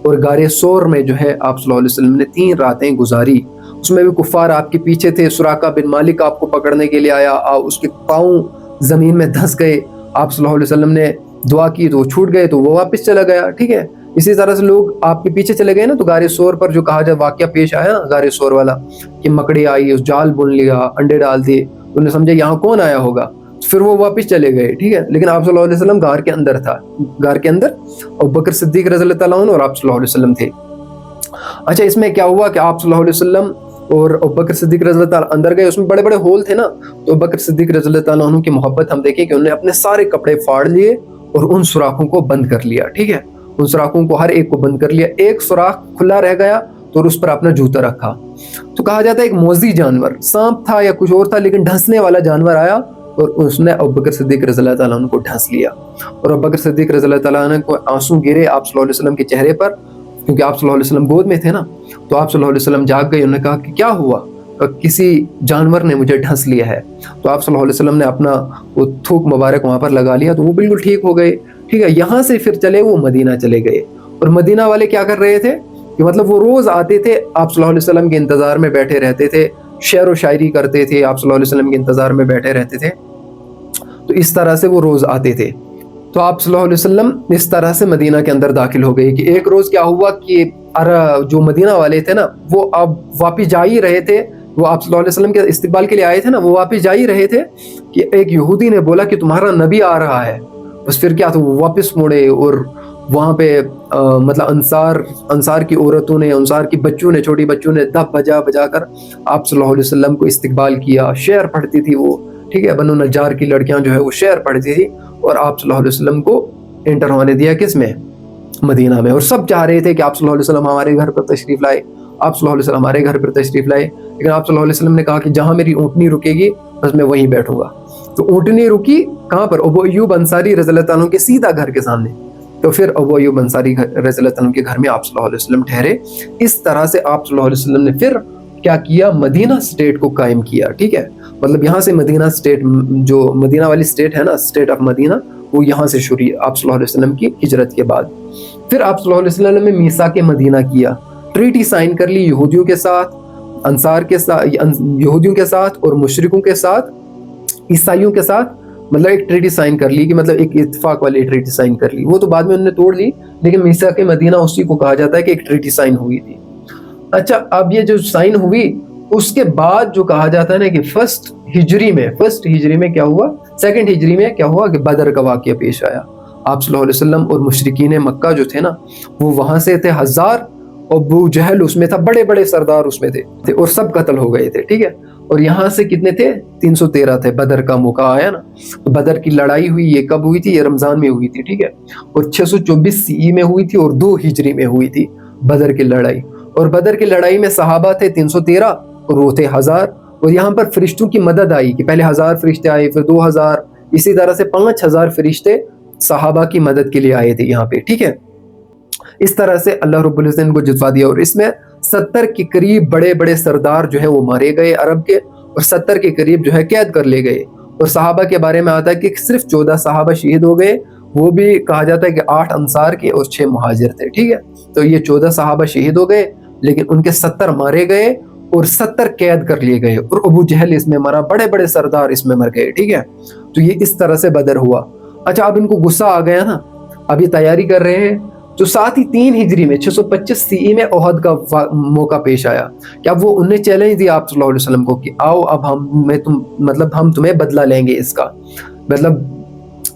A: और गारे सोर में जो है आप सल्लल्लाहु अलैहि वसल्लम ने 3 रातें गुजारी। उसमें भी कुफ़ार आपके पीछे थे, सुराका बिन मालिक आपको पकड़ने के लिए आया, उसके पाँव ज़मीन में धंस गए, आप सल्लल्लाहु अलैहि वसल्लम ने दुआ की तो वो छूट गए, तो वो वापस चला गया, ठीक है। इसी तरह से लोग आपके पीछे चले गए ना, तो गारे सोर पर जो कहा जाए वाक़या पेश आया ना, गारे सोर वाला, कि मकड़ी आई, उस जाल बुन लिया, अंडे डाल दिए, उन्हें समझा यहाँ कौन आया होगा, फिर वो वापस चले गए, ठीक है। लेकिन आप सल्लल्लाहु अलैहि वसल्लम गार के अंदर था, गार के अंदर, और बकर सिद्दीक रज़ियल्लाहु तआला अन्हु और आप सल्लल्लाहु अलैहि वसल्लम थे। अच्छा, इसमें क्या हुआ कि आप सल्लल्लाहु अलैहि वसल्लम اور अबू बकर सिद्दीक रज़ी अल्लाह ताला अंदर गए, उसमें बड़े बड़े होल थे ना, तो अबू बकर सिद्दीक रज़ी अल्लाह ताला अन्हु की मोहब्बत हम देखें कि उन्होंने अपने सारे कपड़े फाड़ लिए और उन सुराखों को बंद कर लिया, ठीक है, उन सुराखों को हर एक को बंद कर लिया, एक सुराख खुला रह गया तो उस पर अपना जूता रखा। तो कहा जाता है एक मोज़ी जानवर, सांप था या कुछ और था, लेकिन ढंसने वाला जानवर आया और उसने अबू बकर सिद्दीक रज़ी अल्लाह ताला अन्हु को ढंस लिया, और अबू बकर सिद्दीक रज़ी अल्लाह ताला अन्हु को आंसू गिरे आप सल्लल्लाहु अलैहि वसल्लम के चेहरे पर, क्योंकि आप सल्लल्लाहु अलैहि वसल्लम गोद में थे ना। तो आप सल्लल्लाहु अलैहि वसल्लम जाग गए, उन्होंने कहा कि क्या हुआ, किसी जानवर ने मुझे ढंस लिया है। तो आप सल्लल्लाहु अलैहि वसल्लम ने अपना वो थूक मुबारक वहाँ पर लगा लिया, तो वो बिल्कुल ठीक हो गए, ठीक है। यहाँ से फिर चले वो मदीना चले गए, और मदीना वाले क्या कर रहे थे कि मतलब वो रोज़ आते थे, आप सल्लल्लाहु अलैहि वसल्लम के इंतज़ार में बैठे रहते थे, शेर व शायरी करते थे, आप सल्लल्लाहु अलैहि वसल्लम के इंतज़ार में बैठे रहते थे। तो इस तरह से वो रोज़ आते थे। तो आप सल्लल्लाहु अलैहि वसल्लम इस तरह से मदीना के अंदर दाखिल हो गए कि एक रोज़ क्या हुआ कि जो मदीना वाले थे ना, वो अब वापिस जा ही रहे थे, वो आप सल्लल्लाहु अलैहि वसल्लम के इस्तकबाल के लिए आए थे ना, वो वापिस जा ही रहे थे कि एक यहूदी ने बोला कि तुम्हारा नबी आ रहा है। बस फिर क्या, तो वो वापस मुड़े और वहाँ पे मतलब अंसार की औरतों ने, अंसार की बच्चों ने, छोटी बच्चों ने दब बजा बजा कर आप सल्लल्लाहु अलैहि वसल्लम को इस्तकबाल किया। शेर पढ़ती थी वो, ठीक है, बनु नज्जार की लड़कियां जो है वो शेर पढ़ती थी, और आप सल्लल्लाहु अलैहि वसल्लम को एंटर होने दिया किस में, मदीना में। और सब चाह रहे थे कि आप सल्लल्लाहु अलैहि वसल्लम हमारे घर पर तशरीफ लाए, आप सल्लल्लाहु अलैहि वसल्लम हमारे घर पर तशरीफ लाए। लेकिन आप सल्लल्लाहु अलैहि वसल्लम ने कहा कि जहाँ मेरी ऊँटनी रुकेगी बस मैं वहीं बैठूंगा। तो ऊँटनी रुकी कहाँ पर, अबू अय्यूब अंसारी रज़ी अल्लाह ताला के सीधा घर के सामने। तो फिर अबू अय्यूब अंसारी रज़ी अल्लाह ताला के घर में आप सल्लल्लाहु अलैहि वसल्लम ठहरे। इस तरह से आप सल्लल्लाहु अलैहि वसल्लम ने फिर क्या किया, मदीना स्टेट को कायम किया, ठीक है। मतलब यहाँ से मदीना स्टेट, जो मदीना वाली स्टेट है ना, स्टेट ऑफ मदीना, वो यहाँ से शुरू आप सल्लल्लाहु अलैहि वसल्लम की हिजरत के बाद। फिर आप सल्लल्लाहु अलैहि वसल्लम ने मीसा के मदीना किया, ट्रीटी साइन कर ली यहूदियों के साथ, अंसार के साथ, यहूदियों के साथ और मुशरिकों के साथ, ईसाइयों के साथ, मतलब एक ट्रीटी साइन कर ली कि मतलब एक इत्तेफाक वाली ट्रीटी साइन कर ली। वो तो बाद में उन्होंने तोड़ ली, लेकिन मीसा के मदीना उसी को कहा जाता है कि एक ट्रीटी साइन हुई थी। अच्छा, अब ये जो साइन हुई उसके बाद जो कहा जाता है ना कि फर्स्ट हिजरी में क्या हुआ, सेकंड हिजरी में क्या हुआ कि बदर का वाक़या पेश आया। आप सल्लल्लाहु अलैहि वसल्लम और मुशरिकीन मक्का जो थे ना, वो वहां से थे 1000, और अबू जहल उसमें था, बड़े बड़े सरदार उसमें थे और सब कत्ल हो गए थे, ठीक है। और यहाँ से कितने थे, 313 थे। बदर का मौका आया ना, तो बदर की लड़ाई हुई, ये कब हुई थी, ये रमजान में हुई थी, ठीक है। और 624 सीई में हुई थी और 2 हिजरी में हुई थी बदर की लड़ाई। और बदर की लड़ाई में सहाबा थे 313 और वो थे 1000। और यहाँ पर फरिश्तों की मदद आई कि पहले 1000 फरिश्ते आए, फिर 2000, इसी तरह से 5000 फरिश्ते सहाबा की मदद के लिए आए थे यहाँ पे, ठीक है। इस तरह से अल्लाह रब्बुल इज़्ज़त ने इनको जितवा दिया, और इसमें 70 के करीब बड़े बड़े सरदार जो है वो मारे गए अरब के, और 70 के करीब जो है कैद कर ले गए। और सहाबा के बारे में आता है कि सिर्फ 14 सहाबा शहीद हो गए, वो भी कहा जाता है कि 8 अंसार के और 6 मुहाजिर थे, ठीक है। तो ये 14 सहाबा शहीद हो गए, लेकिन उनके 70 मारे गए और 70 कैद कर लिए गए, और अबू जहल इसमें मरा, बड़े बड़े सरदार इसमें मर गए, ठीक है। तो ये इस तरह से बदर हुआ। अच्छा, अब इनको गुस्सा आ गया ना, अब ये तैयारी कर रहे हैं। तो साथ ही 3 हिजरी में 625 सीई में ओहद का मौका पेश आया कि अब वो उन्हें चैलेंज दिया आप सल्लल्लाहु अलैहि वसल्लम को कि आओ अब हम तुम्हें बदला लेंगे इसका, मतलब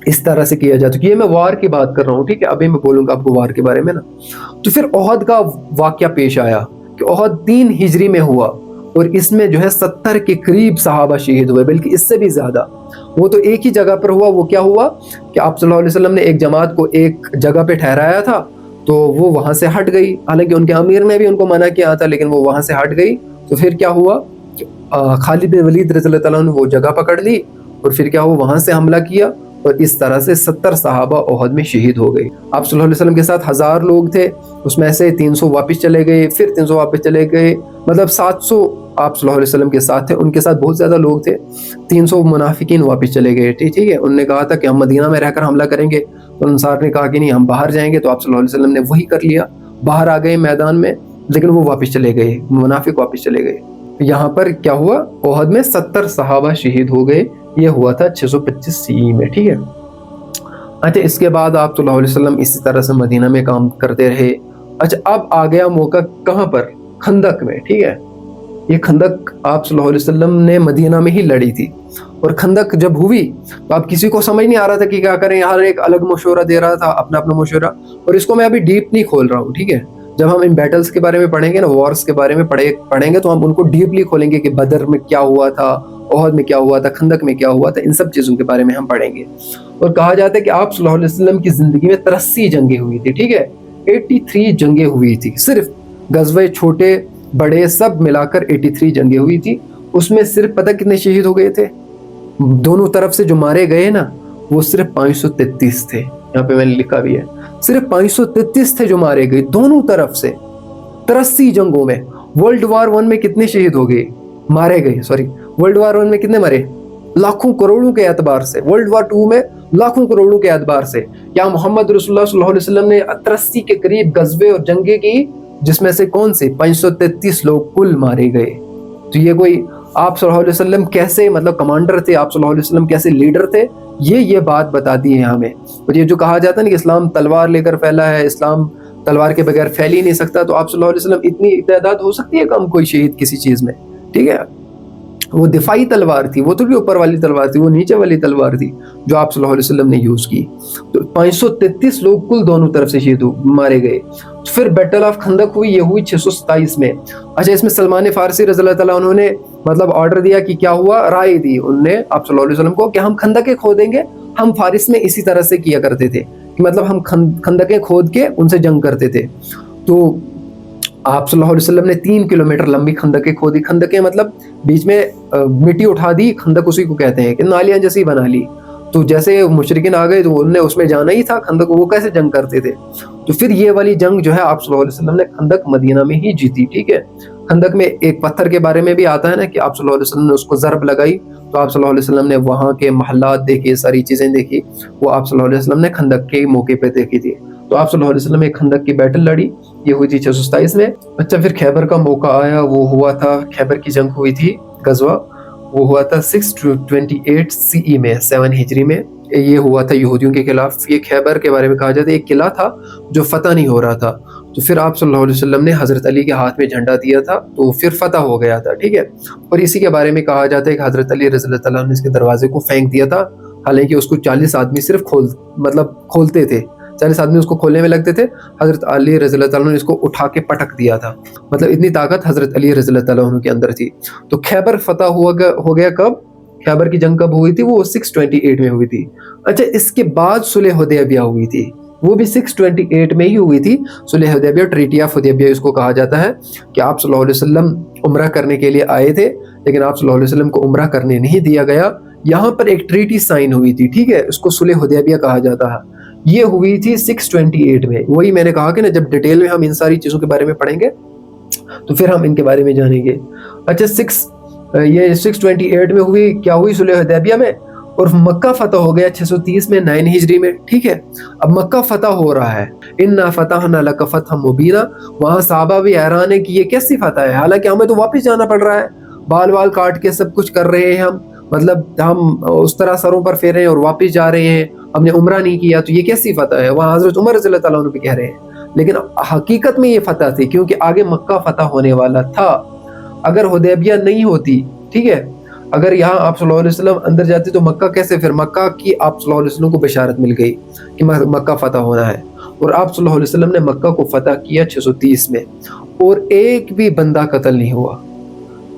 A: इस तरह से किया जाए। तो ये मैं वार की बात कर रहा हूँ, ठीक है, अभी मैं बोलूंगा आपको वार के बारे में ना। तो फिर ओहद का वाकया पेश आया कि ओहद 3 हिजरी में हुआ, और इसमें जो है 70 के करीब सहाबा शहीद हुए, बल्कि इससे भी ज्यादा। वो तो एक ही जगह पर हुआ। वो क्या हुआ कि आप सल्लल्लाहु अलैहि वसल्लम ने एक जमात को एक जगह पे ठहराया था, तो वो वहां से हट गई, हालांकि उनके अमीर ने भी उनको मना किया था, लेकिन वो वहां से हट गई। तो फिर क्या हुआ, खालिद बिन वलीद रज़ियल्लाहु ताला अन्हु वो जगह पकड़ ली, और फिर क्या हुआ, वहां से हमला किया, और इस तरह से 70 सहाबा ओहद में शहीद हो गए। आप सल्लल्लाहु अलैहि वसल्लम के साथ 1000 लोग थे, उसमें से 300 वापस चले गए, फिर 300 वापस चले गए, मतलब 700 आप सल्लल्लाहु अलैहि वसल्लम के साथ थे। उनके साथ बहुत ज़्यादा लोग थे, 300 मुनाफिकीन वापस चले गए, ठीक है। उन्होंने कहा था कि हम मदीना में रहकर हमला करेंगे, तो अंसार ने कहा कि नहीं, हम बाहर जाएंगे। तो आप सल्लल्लाहु अलैहि वसल्लम ने वही कर लिया, बाहर आ गए मैदान में, लेकिन वो वापस चले गए, मुनाफिक वापस चले गए। यहाँ पर क्या हुआ, ओहद में 70 सहाबा शहीद हो गए। ये हुआ था 625 सीई में, ठीक है। अच्छा, इसके बाद आप सल्लल्लाहु अलैहि वसल्लम इसी तरह से मदीना में काम करते रहे। अच्छा, अब आ गया मौका कहाँ पर, खंदक में, ठीक है। ये खंदक आप सल्लल्लाहु अलैहि वसल्लम ने मदीना में ही लड़ी थी, और खंदक जब हुई तो अब किसी को समझ नहीं आ रहा था कि क्या करें। हर एक अलग मशवरा दे रहा था, अपना अपना मशवरा, और इसको मैं अभी डीप नहीं खोल रहा हूँ, ठीक है। जब हम इन बैटल्स के बारे में पढ़ेंगे ना, वॉर्स के बारे में पढ़ेंगे तो हम उनको डीपली खोलेंगे कि बदर में क्या हुआ था, ओहद में क्या हुआ था, खंदक में क्या हुआ था, इन सब चीज़ों के बारे में हम पढ़ेंगे। और कहा जाता है कि आप सल्लल्लाहु अलैहि वसल्लम की ज़िंदगी में 83 जंगें हुई थी, ठीक है, 83 जंगें हुई थी, सिर्फ गज़वे छोटे बड़े सब मिलाकर 83 जंगें हुई थी। उसमें सिर्फ पता कितने शहीद हो गए थे दोनों तरफ से जो मारे गए ना, वो सिर्फ 533 थे। यहाँ पे मैंने लिखा भी है, सिर्फ 533 थे जो मारे गए दोनों तरफ से 83 जंगों में। वर्ल्ड वार 1 में कितने शहीद हो गए, मारे गए, सॉरी, वर्ल्ड वार 1 में कितने मरे, लाखों करोड़ों के एतबार से। वर्ल्ड वार 2 में लाखों करोड़ों के एतबार से। या मोहम्मद रसूलुल्लाह सल्लल्लाहु अलैहि वसल्लम ने 83 के करीब गज़वे और जंगे की, जिसमें से कौन से 533 लोग कुल मारे गए। तो ये कोई आप सल्लल्लाहु अलैहि वसल्लम कैसे मतलब कमांडर थे, आप सल्लल्लाहु अलैहि वसल्लम कैसे लीडर थे, ये बात बताती है हमें। और ये जो कहा जाता है ना कि इस्लाम तलवार लेकर फैला है, इस्लाम तलवार के बगैर फैल ही नहीं सकता, तो आप सल्लल्लाहु अलैहि वसल्लम इतनी तादाद हो सकती है कम कोई शहीद किसी चीज़ में, ठीक है। वो दिफाई तलवार थी, वो तो भी ऊपर वाली तलवार थी, वो नीचे वाली तलवार थी जो आप सल्लल्लाहु अलैहि वसल्लम ने यूज़ की। तो 533 लोग कुल दोनों तरफ से शहीद मारे गए। फिर बैटल ऑफ खंदक हुई, ये हुई 627 में। अच्छा, इसमें सलमान फारसी रज़ियल्लाहु ताला अन्हु ने मतलब ऑर्डर दिया कि क्या हुआ, राय दी उनने आप सल्लल्लाहु अलैहि वसल्लम को कि हम खंदकें खोदेंगे। हम फारिस में इसी तरह से किया करते थे कि मतलब हम खंदकें खोद के उनसे जंग करते थे। तो आप सल्लल्लाहु अलैहि वसल्लम ने 3 किलोमीटर लंबी खंदकें खोदी। खंदकें मतलब बीच में मिट्टी उठा दी, खंदक उसी को कहते हैं कि नालियां जैसी बना ली। तो जैसे मुशरिकीन आ गए तो उन्होंने उसमें जाना ही था खंदक, वो कैसे जंग करते थे। तो फिर ये वाली जंग जो है आप सल्लल्लाहु अलैहि वसल्लम ने खंदक मदीना में ही जीती, ठीक है। खंदक में एक पत्थर के बारे में भी आता है ना कि आप सल्लल्लाहु अलैहि वसल्लम ने उसको ज़रब लगाई, तो आप सल्लल्लाहु अलैहि वसल्लम ने वहाँ के महल्लात देखे, सारी चीज़ें देखी, वो आप सल्लल्लाहु अलैहि वसल्लम ने खंदक के मौके पे देखी थी। तो आप सल्लल्लाहु अलैहि वसल्लम एक खंदक की बैटल लड़ी, ये हुई थी 627 में। अच्छा, फिर खैबर का मौका आया, वो हुआ था खैबर की जंग हुई थी, गजवा, वो हुआ था 628 CE में, 7 हिजरी में। ये हुआ था यहूदियों के खिलाफ। ये खैबर के बारे में कहा जाता है एक किला था जो फतह नहीं हो रहा था, तो फिर आप सल्लल्लाहु अलैहि वसल्लम ने हज़रत अली के हाथ में झंडा दिया था, तो फिर फतह हो गया था, ठीक है। और इसी के बारे में कहा जाता है कि हज़रत अली रज़ियल्लाहु ताला ने इसके दरवाजे को फेंक दिया था, हालांकि उसको 40 आदमी सिर्फ खोलते थे, 40 आदमी उसको खोलने में लगते थे। हज़रत अली रज़ियल्लाहु ताला ने इसको उठा के पटक दिया था, मतलब इतनी ताकत हज़रत अली रज़ियल्लाहु ताला के अंदर थी। तो खैबर फतह हो गया कब, खैबर की जंग कब हुई थी, वो 628 में हुई थी। अच्छा, इसके बाद सुलह हुदैबिया हुई थी, वो भी 628 में ही हुई थी। सुलह हुदैबिया, ट्रीटी ऑफ हुदैबिया इसको कहा जाता है कि आप सल्लल्लाहु अलैहि वसल्लम उम्रा करने के लिए आए थे, लेकिन आप सल्लल्लाहु अलैहि वसल्लम को उम्रा करने नहीं दिया गया। यहाँ पर एक ट्रीटी साइन हुई थी, ठीक है, इसको सुलह हुदैबिया कहा जाता है। ये हुई थी 628 में। वही मैंने कहा कि ना जब डिटेल में हम इन सारी चीज़ों के बारे में पढ़ेंगे तो फिर हम इनके बारे में जानेंगे। अच्छा, 628 में हुई, क्या हुई, सुलह हुदैबिया में। और मक्का फतह हो गया 630 में, 9 हिजरी में, ठीक है। अब मक्का फतह हो रहा है, इन्ना फतहना लका फतहम मुबीना। वहाँ सहाबा भी हैरान है कि ये कैसी फतह है, हालांकि हमें तो वापस जाना पड़ रहा है, बाल काट के सब कुछ कर रहे हैं हम, मतलब हम उस तरह सरों पर फेर रहे हैं और वापस जा रहे हैं, हमने उम्रा नहीं किया, तो ये कैसी फतह है। वहाँ हज़रत उमर रज़ियल्लाहु ताला अन्हु भी कह रहे हैं, लेकिन हकीकत में ये फतह थी क्योंकि आगे मक्का फतह होने वाला था। अगर हुदैबिया नहीं होती, ठीक है, अगर यहाँ आप सल्लल्लाहु अलैहि वसल्लम अंदर जाते तो मक्का कैसे, फिर मक्का की आप सल्लल्लाहु अलैहि वसल्लम को बशारत मिल गई कि मक्का फतह होना है, और आप सल्लल्लाहु अलैहि वसल्लम ने मक्का को फतह किया 630 में, और एक भी बंदा कत्ल नहीं हुआ।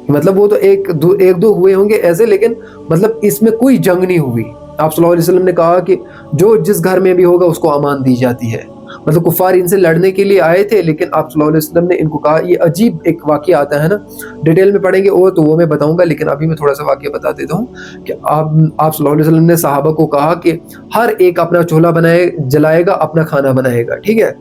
A: मतलब वो तो एक दो हुए होंगे ऐसे, लेकिन मतलब इसमें कोई जंग नहीं हुई। आप सल्लल्लाहु अलैहि वसल्लम ने कहा कि जो जिस घर में भी होगा उसको अमान दी जाती है। मतलब कुफार इनसे लड़ने के लिए आए थे, लेकिन आप सल्लल्लाहु अलैहि वसल्लम ने इनको कहा, ये अजीब एक वाक़या आता है ना, डिटेल में पढ़ेंगे और तो वो मैं बताऊंगा, लेकिन अभी मैं थोड़ा सा वाक़या बता देता हूँ कि आप सल्लल्लाहु अलैहि वसल्लम ने सहाबा को कहा कि हर एक अपना चूल्हा जलाएगा, अपना खाना बनाएगा, ठीक है।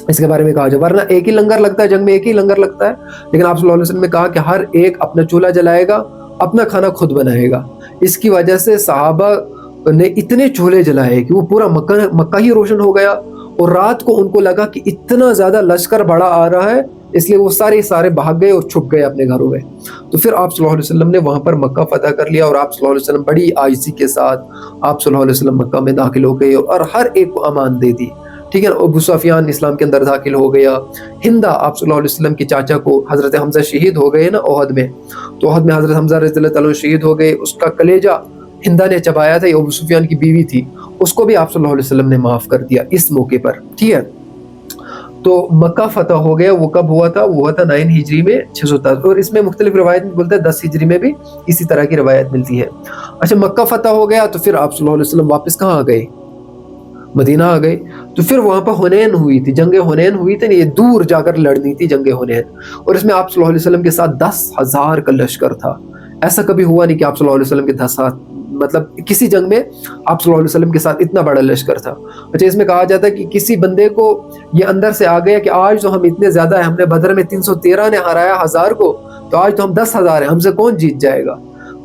A: इसके बारे में कहा जाए, वरना एक ही लंगर लगता है, जंग में एक ही लंगर लगता है, लेकिन आप सल्लल्लाहु अलैहि वसल्लम ने कहा कि हर एक अपना चूल्हा जलाएगा, अपना खाना खुद बनाएगा। इसकी वजह से सहाबा ने इतने चूल्हे जलाए कि वो पूरा मक्का ही रोशन हो गया, और रात को उनको लगा कि इतना ज़्यादा लश्कर बड़ा आ रहा है, इसलिए वो सारे भाग गए और छुप गए अपने घरों में। तो फिर आप सल्लल्लाहु अलैहि वसल्लम ने वहाँ पर मक्का फतह कर लिया, और आप सल्लल्लाहु अलैहि वसल्लम बड़ी आजिज़ी के साथ आप सल्लल्लाहु अलैहि वसल्लम मक्का में दाखिल हो गए और हर एक को अमान दे दी, ठीक है। अबू सुफियान इस्लाम के अंदर दाखिल हो गया। हिंदा, आप सल्लल्लाहु अलैहि वसल्लम के चाचा को हज़रत हमज़ा शहीद हो गए ना ओहद में, तो ओहद में हज़रत हमज़ा रज़ियल्लाहु ताला शहीद हो गए, उसका कलेजा हिंदा ने चबाया था, ये अबू सुफियान की बीवी थी, उसको भी आप सल्लल्लाहु अलैहि वसल्लम ने माफ़ कर दिया इस मौके पर, ठीक है। تو مکہ فتح ہو گیا، وہ کب ہوا تھا؟ وہ ہوا تھا 9 ہجری میں 610، اور اس میں مختلف روایت بولتے ہیں 10 ہجری میں بھی اسی طرح کی روایت ملتی ہے۔ اچھا مکہ فتح ہو گیا تو پھر آپ صلی اللہ علیہ وسلم واپس کہاں آ گئے؟ مدینہ آ گئے۔ تو پھر وہاں پر حنین ہوئی تھی، جنگ حنین ہوئی تھی، یہ دور جا کر لڑنی تھی جنگ حنین، اور اس میں آپ صلی اللہ علیہ وسلم کے ساتھ 10,000 کا لشکر تھا۔ ایسا کبھی ہوا نہیں کہ آپ صلی اللہ علیہ وسلم کے 10,000 مطلب کسی جنگ میں آپ صلی اللہ علیہ وسلم کے ساتھ اتنا بڑا لشکر تھا۔ اچھا اس میں کہا جاتا ہے کہ کسی بندے کو یہ اندر سے آ گیا کہ آج تو ہم اتنے زیادہ ہیں، ہم نے بدر میں 313 نے ہرایا 1000 کو، تو آج تو ہم 10,000 ہیں، ہم سے کون جیت جائے گا؟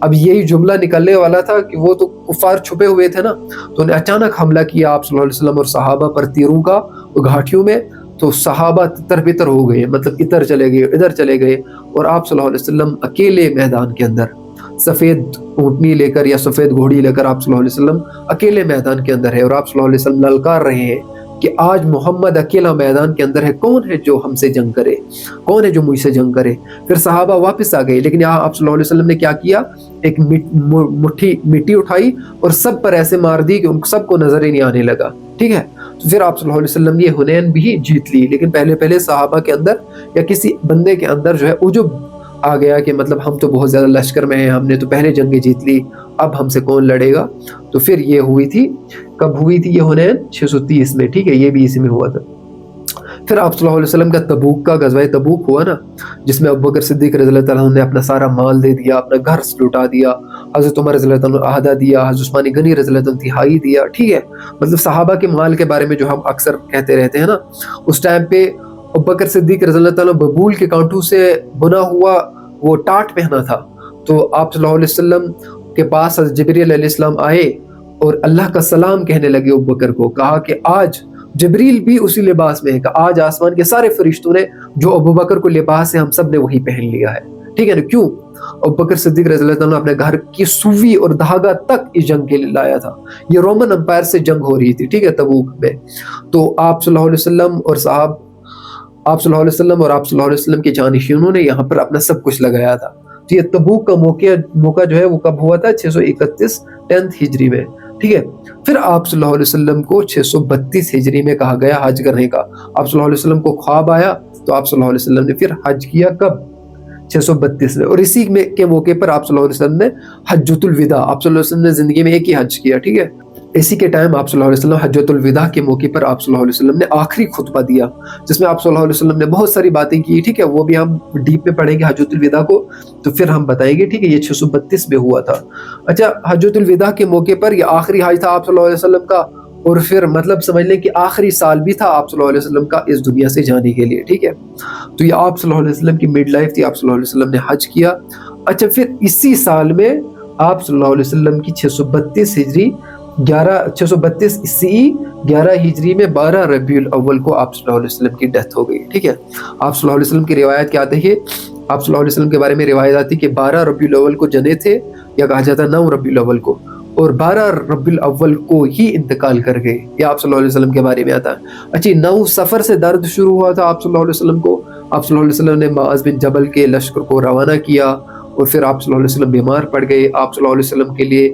A: اب یہی جملہ نکلنے والا تھا کہ وہ تو کفار چھپے ہوئے تھے نا، تو انہیں اچانک حملہ کیا آپ صلی اللہ علیہ وسلم اور صحابہ پر تیروں کا گھاٹیوں میں، تو صحابہ تتر بتر ہو گئے، مطلب ادھر چلے گئے ادھر چلے گئے، اور آپ صلی اللہ علیہ وسلم اکیلے میدان کے اندر سفید اونٹنی لے کر یا سفید گھوڑی لے کر آپ صلی اللہ علیہ وسلم اکیلے میدان کے اندر ہے، اور آپ صلی اللہ علیہ وسلم للکار رہے ہیں کہ آج محمد اکیلا میدان کے اندر ہے، کون ہے جو ہم سے جنگ کرے، کون ہے جو مجھ سے جنگ کرے؟ پھر صحابہ واپس آ گئے، لیکن یہاں آپ صلی اللہ علیہ وسلم نے کیا کیا؟ ایک مٹھی مٹی اٹھائی اور سب پر ایسے مار دی کہ ان سب کو نظر ہی نہیں آنے لگا، ٹھیک ہے؟ تو پھر آپ صلی اللہ علیہ وسلم نے حنین بھی جیت لی، لیکن پہلے صحابہ کے اندر یا کسی بندے کے اندر جو ہے عجب آ گیا کہ مطلب ہم تو بہت زیادہ لشکر میں ہیں، ہم نے تو پہلے جنگیں جیت لی، اب ہم سے کون لڑے گا؟ تو پھر یہ ہوئی تھی، کب ہوئی تھی یہ حنین؟ 630 میں، ٹھیک ہے، یہ بھی اسی میں ہوا تھا۔ پھر آپ صلی اللہ علیہ وسلم کا تبوک کا غزوہ تبوک ہوا نا، جس میں ابوبکر صدیق رضی اللہ تعالیٰ عنہ نے اپنا سارا مال دے دیا، اپنا گھر لوٹا دیا، حضرت عمر رضی اللہ تعالیٰ عنہ آدھا دیا، حضرت عثمان غنی رضی اللہ تعالیٰ عنہ تہائی دیا، ٹھیک ہے؟ مطلب صحابہ کے مال کے بارے میں جو ہم اکثر کہتے رہتے ہیں نا، اس ٹائم پہ ابوبکر صدیق رضی اللہ تعالیٰ عنہ ببول کے کانٹوں سے بنا ہوا وہ ٹاٹ پہنا تھا، تو آپ صلی اللہ علیہ وسلم کے پاس حضرت جبریل علیہ السلام آئے اور اللہ کا سلام کہنے لگے ابوبکر کو، کہا کہ آج جبریل بھی اسی لباس میں ہے، کہ آج آسمان کے سارے فرشتوں نے جو ابوبکر کو لباس ہے ہم سب نے وہی پہن لیا ہے، ٹھیک ہے نا؟ کیوں؟ ابوبکر صدیق رضی اللہ تعالیٰ عنہ اپنے گھر کی سوئی اور دھاگا تک اس جنگ کے لیے لایا تھا، یہ رومن امپائر سے جنگ ہو رہی تھی، ٹھیک ہے، تبوک میں، تو آپ صلی اللہ علیہ وسلم اور آپ صلی اللہ علیہ وسلم اور آپ صلی اللہ علیہ وسلم کے جانشینوں نے یہاں پر اپنا سب کچھ لگایا تھا۔ تو یہ تبوک کا موقع جو ہے وہ کب ہوا تھا؟ 631 10 ہجری میں، ٹھیک ہے؟ پھر آپ صلی اللہ علیہ وسلم کو 632 ہجری میں کہا گیا حج کرنے کا۔ آپ صلی اللہ علیہ وسلم کو خواب آیا تو آپ صلی اللہ علیہ وسلم نے پھر حج کیا، کب؟ 632 میں، اور اسی کے موقع پر آپ صلی اللہ علیہ وسلم نے حجۃ الوداع، آپ صلی اللہ علیہ وسلم نے زندگی میں ایک ہی حج کیا، ٹھیک ہے؟ اسی کے ٹائم آپ صلی اللہ علیہ وسلم حجۃ الوداع کے موقع پر آپ صلی اللہ علیہ وسلم نے آخری خطبہ دیا، جس میں آپ صلی اللہ علیہ وسلم نے بہت ساری باتیں کی، ٹھیک ہے؟ وہ بھی ہم ڈیپ میں پڑھیں گے حجۃ الوداع کو، تو پھر ہم بتائیں گے، ٹھیک ہے؟ یہ 632 میں ہوا تھا۔ اچھا حجۃ الوداع کے موقع پر یہ آخری حج تھا آپ صلی اللہ علیہ وسلم کا، اور پھر مطلب سمجھ لیں کہ آخری سال بھی تھا آپ صلی اللہ علیہ وسلم کا اس دنیا سے جانے کے لیے، ٹھیک ہے؟ تو یہ آپ صلی اللہ علیہ وسلم کی مڈ لائف تھی، آپ صلی اللہ علیہ وسلم نے حج کیا۔ اچھا پھر اسی سال میں آپ صلی اللہ علیہ وسلم کی 632 ہجری 632 عیسوی 11 ہجری میں 12 ربیع الاول کو آپ صلی اللہ علیہ وسلم کی ڈیتھ ہو گئی، ٹھیک ہے؟ آپ صلی اللہ علیہ وسلم کی روایت کیا آتی ہے؟ آپ صلی اللہ علیہ وسلم کے بارے میں روایت آتی کہ 12 ربیع الاول کو جنے تھے، یا کہا جاتا 9 ربیع الاول کو، اور 12 ربیع الاول کو ہی انتقال کر گئے، یہ آپ صلی اللہ علیہ وسلم کے بارے میں آتا ہے۔ اچھا 9 صفر سے درد شروع ہوا تھا آپ صلی اللہ علیہ وسلم کو، آپ صلی اللہ علیہ وسلم نے معاذ بن جبل کے لشکر کو روانہ کیا، اور پھر آپ صلی اللہ علیہ وسلم بیمار پڑ گئے، آپ صلی اللہ علیہ وسلم کے لیے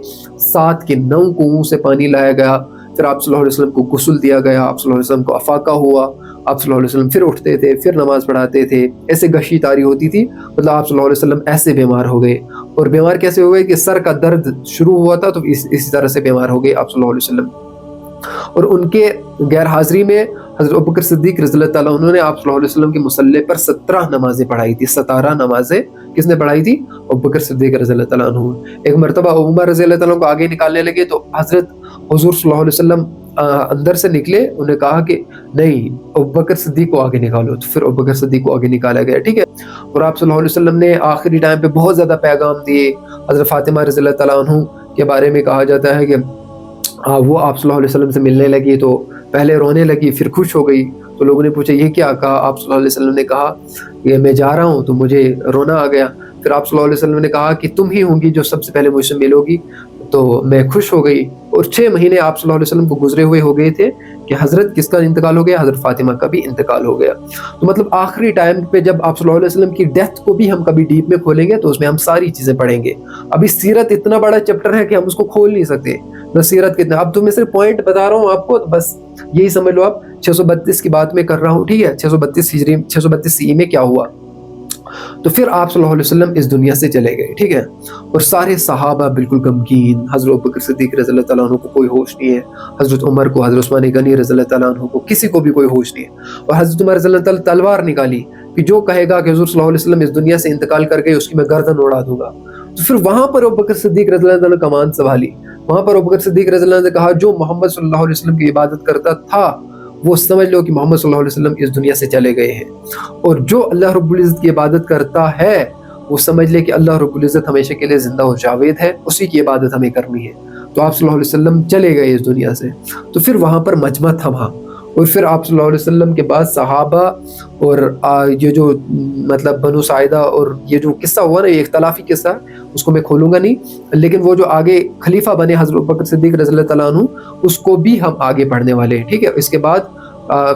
A: 7 کے 9 کنویں سے پانی لایا گیا، پھر آپ صلی اللہ علیہ وسلم کو غسل دیا گیا، آپ صلی اللہ علیہ وسلم کو افاقہ ہوا، آپ صلی اللہ علیہ وسلم پھر اٹھتے تھے، پھر نماز پڑھاتے تھے، ایسے گشی تاری ہوتی تھی، مطلب آپ صلی اللہ علیہ وسلم ایسے بیمار ہو گئے، اور بیمار کیسے ہو گئے کہ سر کا درد شروع ہوا تھا تو اسی طرح سے بیمار ہو گئے آپ صلی اللہ علیہ وسلم۔ اور ان کے غیر حاضری میں حضرت ابوبکر صدیق رضی اللہ تعالیٰ عنہ نے آپ صلی اللہ علیہ وسلم کے مصلی پر 17 نمازیں پڑھائی تھی، 17 نمازیں کس نے پڑھائی تھی؟ ابوبکر صدیق رضی اللہ تعالیٰ عنہ۔ ایک مرتبہ عمر رضی اللہ تعالیٰ عنہ کو آگے نکالنے لگے تو حضرت حضور صلی اللہ علیہ وسلم اندر سے نکلے، انہوں نے کہا کہ نہیں ابوبکر صدیق کو آگے نکالو، تو پھر ابوبکر صدیق کو آگے نکالا گیا، ٹھیک ہے؟ اور آپ صلی اللہ علیہ وسلم نے آخری ٹائم پہ بہت زیادہ پیغام دیے، حضرت فاطمہ رضی اللہ تعالیٰ عنہ کے بارے میں کہا جاتا ہے کہ وہ آپ صلی اللہ علیہ وسلم سے ملنے لگی تو پہلے رونے لگی، پھر خوش ہو گئی، تو لوگوں نے پوچھا یہ کیا؟ کہا آپ صلی اللہ علیہ وسلم نے کہا کہ میں جا رہا ہوں تو مجھے رونا آ گیا، پھر آپ صلی اللہ علیہ وسلم نے کہا کہ تم ہی ہوں گی جو سب سے پہلے مجھ سے ملوگی، تو میں خوش ہو گئی، اور 6 مہینے آپ صلی اللہ علیہ وسلم کو گزرے ہوئے ہو گئے تھے کہ حضرت کس کا انتقال ہو گیا؟ حضرت فاطمہ کا بھی انتقال ہو گیا۔ تو مطلب آخری ٹائم پہ جب آپ صلی اللہ علیہ وسلم کی ڈیتھ کو بھی ہم کبھی ڈیپ میں کھولیں گے تو اس میں ہم ساری چیزیں پڑھیں گے۔ ابھی سیرت اتنا بڑا چیپٹر ہے کہ ہم اس کو کھول نہیں سکتے، نہ سیرت کتنا، اب تو میں صرف پوائنٹ بتا رہا ہوں آپ کو، تو بس یہی سمجھ لو آپ 632 की बात मैं कर रहा हूँ, ठीक है, 632 हिजरी 632 सी में क्या हुआ, तो फिर आप सल्लल्लाहु अलैहि वसल्लम इस दुनिया से चले गए, ठीक है। और सारे सहाबा बिल्कुल गमगीन, हज़रत अबू बकर सिद्दीक़ रज़ियल्लाहु तआला अन्हु को कोई होश नहीं है, हज़रत उमर को, हज़रत उस्मान गनी रज़ियल्लाहु तआला अन्हु को, किसी को भी कोई होश नहीं है। और हज़रत उमर रज़ियल्लाहु तआला तलवार निकाली कि जो कहेगा कि हुज़ूर सल्लल्लाहु अलैहि वसल्लम इस दुनिया से इंतकाल कर गए उसकी मैं गर्दन उड़ा दूंगा। तो फिर वहां पर अबू बकर सिद्दीक़ रज़ियल्लाहु तआला कमान संभाली, वहां पर अबू बकर सिद्दीक़ रज़ियल्लाहु ने कहा जो मोहम्मद सल्लल्लाहु अलैहि वसल्लम की इबादत करता था वो समझ लो कि मोहम्मद सल्लल्लाहु अलैहि वसल्लम इस दुनिया से चले गए हैं, और जो अल्लाह रब्बुल इज़्ज़त की इबादत करता है वो समझ ले कि अल्लाह रब्बुल इज़्ज़त हमेशा के लिए जिंदा और जावेद है, उसी की इबादत हमें करनी है। तो आप सल्लल्लाहु अलैहि वसल्लम चले गए इस दुनिया से। तो फिर वहाँ पर मजमा थमा, और फिर आप सल्लल्लाहु अलैहि वसल्लम के बाद सहाबा और ये जो मतलब बनु साइदा और ये जो किस्सा हुआ ना, ये इख्तलाफी किस्सा, उसको मैं खोलूंगा नहीं, लेकिन वो जो आगे खलीफा बने हज़रत अबू बकर सिद्दीक़ रज़ियल्लाहु तआला अन्हु, उसको भी हम आगे पढ़ने वाले हैं, ठीक है। इसके बाद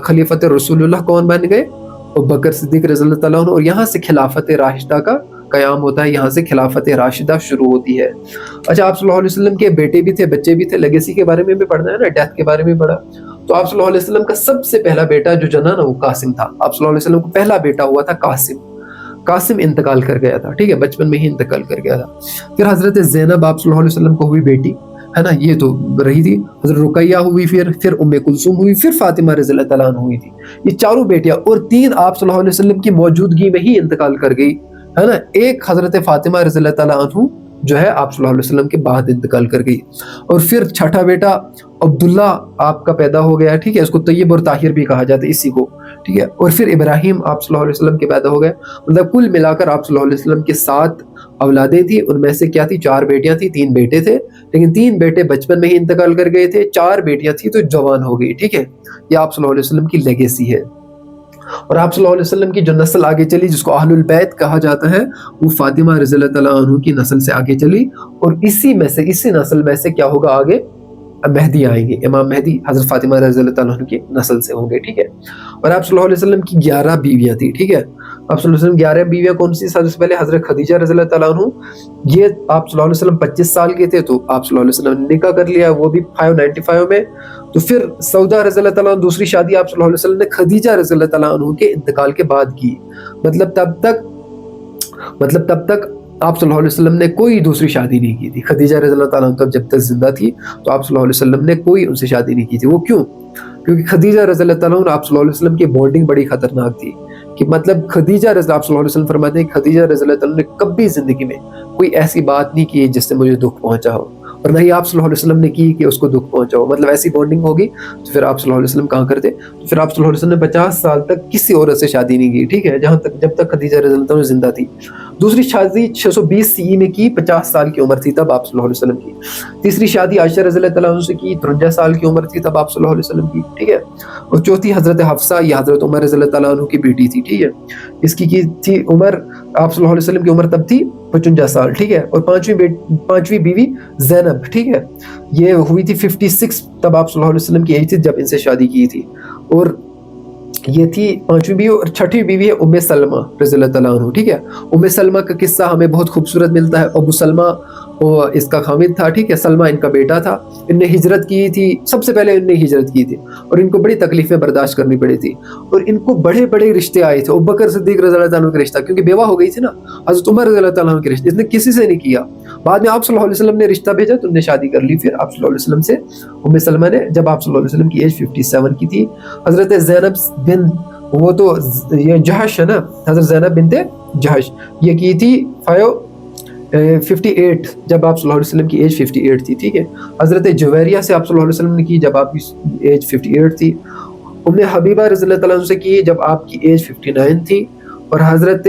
A: खलीफत रसूलुल्लाह कौन बन गए, अबू बकर सिद्दीक़ रज़ियल्लाहु तआला अन्हु, और यहाँ से खिलाफत राशिदा का क़याम होता है, यहाँ से खिलाफत राशिदा शुरू होती है। अच्छा, आप सल्लल्लाहु अलैहि वसल्लम के बेटे भी थे, बच्चे भी थे, लेगेसी के बारे में भी पढ़ना है ना, डेथ के बारे में पढ़ा। तो आप सल्लल्लाहु अलैहि वसल्लम का सबसे पहला बेटा जो जना ना वो कासिम था। आप सल्लल्लाहु अलैहि वसल्लम को पहला बेटा हुआ था कासिम। कासिम इंतकाल कर गया था, ठीक है, बचपन में ही इंतकाल कर गया था। फिर हजरत ज़ैनब आप सल्लल्लाहु अलैहि वसल्लम को हुई बेटी, है ना, ये तो रही थी। हजरत रुकैया हुई, फिर उम्मे कुलसूम हुई, फिर फातिमा रज़ियल्लाहु तआला अन्हा हुई थी। ये चारों बेटियां, और 3 आप सल्लल्लाहु अलैहि वसल्लम की मौजूदगी में ही इंतकाल कर गई, है ना। एक हजरत फातिमा रज़ियल्लाहु तआला अन्हा जो है आप सल्लल्लाहु अलैहि वसल्लम के बाद इंतकाल कर गई। और फिर छठा बेटा अब्दुल्ला आपका पैदा हो गया, ठीक है, इसको तय्यब और ताहिर भी कहा जाता है इसी को, ठीक है। और फिर इब्राहिम आप सल्लल्लाहु अलैहि वसल्लम के पैदा हो गए। मतलब कुल मिलाकर आप सल्लल्लाहु अलैहि वसल्लम के 7 औलादें थी, उनमें से क्या थी, 4 बेटियां थी, 3 बेटे थे, लेकिन 3 बेटे बचपन में ही इंतकाल कर गए थे, 4 बेटियां थी तो जवान हो गई, ठीक है। ये आप सल्लल्लाहु अलैहि वसल्लम की लेगेसी है। और आप सल्लल्लाहु अलैहि वसल्लम की जो नस्ल आगे चली, जिसको अहलुल बैत कहा जाता है, वो फातिमा रज़ियल्लाहु तआला अन्हा की नस्ल से आगे चली, और इसी नस्ल में से क्या होगा आगे, मेहदी आएंगे, इमाम मेहदी हज़रत फातिमा रज़ियल्लाहु तआला अन्हा की नस्ल से होंगे, ठीक है। और आप सल्लल्लाहु अलैहि वसल्लम की 11 बीवियां थी, ठीक है। आप सल्लल्लाहु अलैहि वसल्लम 11 बीवियां कौन सी? सबसे पहले हज़रत खदीजा रज़ियल्लाहु तआला अन्हा, ये आप सल्लल्लाहु अलैहि वसल्लम 25 साल के थे तो आप सल्लल्लाहु अलैहि वसल्लम ने निकाह कर लिया, वो भी 595 में। तो फिर सौदा रज़ियल्लाहु तआला दूसरी शादी आप सल्लल्लाहु अलैहि वसल्लम ने खदीजा रज़ियल्लाहु तआला अन्हा के इंतकाल के बाद की। मतलब तब तक आप सल्लल्लाहु अलैहि वसल्लम ने कोई दूसरी शादी नहीं की थी। खदीजा रज़ियल्लाहु तआला अन्हा जब तक जिंदा थी तो आप सल्लल्लाहु अलैहि वसल्लम ने कोई उनसे शादी नहीं की थी। वो क्यों? क्योंकि खदीजा रज़ियल्लाहु तआला अन्हा आप सल्लल्लाहु अलैहि वसल्लम की बॉन्डिंग बड़ी खतरनाक थी, कि मतलब खदीजा आप सल्लल्लाहु अलैहि वसल्लम फरमाते हैं खदीजा रज़ियल्लाहु तआला ने कभी जिंदगी में कोई ऐसी बात नहीं की जिससे मुझे दुख पहुंचा हो, और नहीं आप सल्लल्लाहु अलैहि वसल्लम ने की कि उसको दुख पहुंचा हो। मतलब ऐसी बॉन्डिंग होगी तो फिर आप सल्लल्लाहु अलैहि वसल्लम कहाँ करते? तो फिर आप सल्लल्लाहु अलैहि वसल्लम ने 50 साल तक किसी औरत से शादी नहीं की, ठीक है, जब तक खदीजा रज़ियल्लाहु तआला जिंदा थी। दूसरी शादी 620 सी में की, 50 साल की उम्र थी तब आप सल्लल्लाहु अलैहि वसल्लम की। तीसरी शादी आयशा रज़ियल्लाहु तआला अन्हा से की, 53 साल की उम्र थी तब आप सल्लल्लाहु अलैहि वसल्लम की, ठीक है। और चौथी हजरत हफ्सा, ये हजरत उमर रज़ियल्लाहु तआला अन्हा की बेटी थी, ठीक है। इसकी की थी उम्र, आप सल्लल्लाहु अलैहि वसल्लम की उम्र तब थी 55 साल, ठीक है। और पांचवी बीवी ज़ैनब, ठीक है, ये हुई थी 56 तब आप सल्लल्लाहु अलैहि वसल्लम की एज थी जब इनसे शादी की थी। और ये थी 5वीं बीवी। और 6वीं बीवी है उम्मे सलमा रज़ियल्लाहु तआला अन्हा, ठीक है। उम्मे सलमा का किस्सा हमें बहुत खूबसूरत मिलता है। अबू सलमा वो इसका खामिद था, ठीक है, सलमा इनका बेटा था। इनने हिजरत की थी, सबसे पहले इनने हिजरत की थी और इनको बड़ी तकलीफें बर्दाश्त करनी पड़ी थी, और इनको बड़े बड़े रिश्ते आए थे। अबू बकर सिद्दीक़ रज़ियल्लाहु तआला अन्हु का रिश्ता, क्योंकि बेवा हो गई थी ना, हज़रत उमर रज़ियल्लाहु तआला अन्हु के रिश्ते इसने किसी से नहीं किया। बाद में आप सल्लल्लाहु अलैहि वसल्लम ने रिश्ता भेजा तो उन्होंने शादी कर ली फिर आप सल्लल्लाहु अलैहि वसल्लम से, उम्मे सलमा ने, जब आप सल्लल्लाहु अलैहि वसल्लम की एज 57 की थी। हज़रत ज़ैनब बिन, वो तो ये जहश है ना, हज़रत ज़ैनब बिनते जहश, ये की थी 58 जब आप सल्लल्लाहु अलैहि वसल्लम की एज 58 थी, ठीक है। हज़रत जुवैरिया से आप सल्लल्लाहु अलैहि वसल्लम ने की जब आपकी एज 58 थी। उम्मे हबीबा रज़ियल्लाहु तआला अन्हा से की जब आपकी एज 59 थी। और हज़रत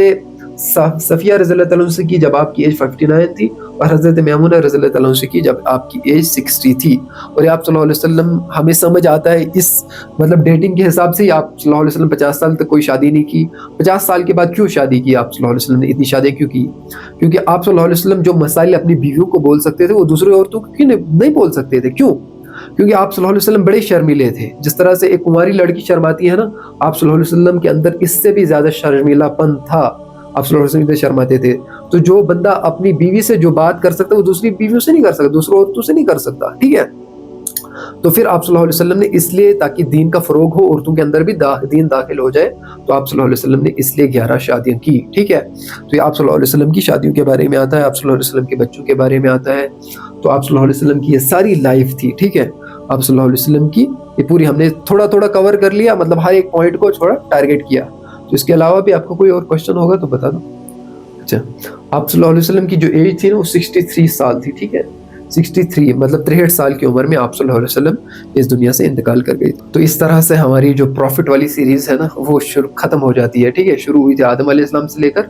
A: सफिया रज़ियल्लाहु तआला अन्हा से की जब आपकी एज 59 थी। और हज़रत मैमूना रज़ियल्लाहु तआला अन्हा से की जब आपकी एज 60 थी। और आप सल्लल्लाहु अलैहि वसल्लम, हमें समझ आता है इस मतलब डेटिंग के हिसाब से आप सल्लल्लाहु अलैहि वसल्लम 50 साल तक कोई शादी नहीं की। 50 साल के बाद क्यों शादी की आप सल्लल्लाहु अलैहि वसल्लम ने, इतनी शादी क्यों की? क्योंकि आप सल्लल्लाहु अलैहि वसल्लम जो मसाइल अपनी बीवियों को बोल सकते थे वो दूसरी औरतों को क्यों नहीं बोल सकते थे? क्यों? क्योंकि आप सल्लल्लाहु अलैहि वसल्लम बड़े शर्मीले थे। जिस तरह से एक कुंवारी लड़की शर्माती है ना, आप सल्लल्लाहु अलैहि वसल्लम के अंदर इससे भी ज्यादा शर्मीलापन था। आप सल्लल्लाहु अलैहि वसल्लम शर्माते थे। तो जो बंदा अपनी बीवी से जो बात कर सकता है वो दूसरी बीवियों से नहीं कर सकता, दूसरी औरतों से नहीं कर सकता, ठीक है। تو پھر آپ صلی اللہ علیہ وسلم نے اس لیے تاکہ دین کا فروغ ہو، عورتوں کے اندر بھی دین داخل ہو جائے، تو آپ صلی اللہ علیہ وسلم نے اس لیے 11 شادیاں کی، ٹھیک ہے. تو یہ آپ صلی اللہ علیہ وسلم کی شادیوں کے بارے میں آتا ہے، آپ صلی اللہ علیہ وسلم کے بچوں کے بارے میں آتا ہے. تو آپ صلی اللہ علیہ وسلم کی یہ ساری لائف تھی، ٹھیک ہے. آپ صلی اللہ علیہ وسلم کی یہ پوری ہم نے تھوڑا تھوڑا کور کر لیا، مطلب ہر ایک پوائنٹ کو تھوڑا ٹارگیٹ کیا. تو اس کے علاوہ بھی آپ کو کوئی اور کوشچن ہوگا تو بتا دو. اچھا، آپ صلی اللہ علیہ وسلم کی جو ایج تھی نا وہ 63 سال تھی، ٹھیک ہے. 63 مطلب 63 سال کی عمر میں آپ صلی اللہ علیہ وسلم اس دنیا سے انتقال کر گئی. تو اس طرح سے ہماری جو پروفٹ والی سیریز ہے نا وہ ختم ہو جاتی ہے، ٹھیک ہے. شروع ہوئی تھی آدم علیہ السلام سے لے کر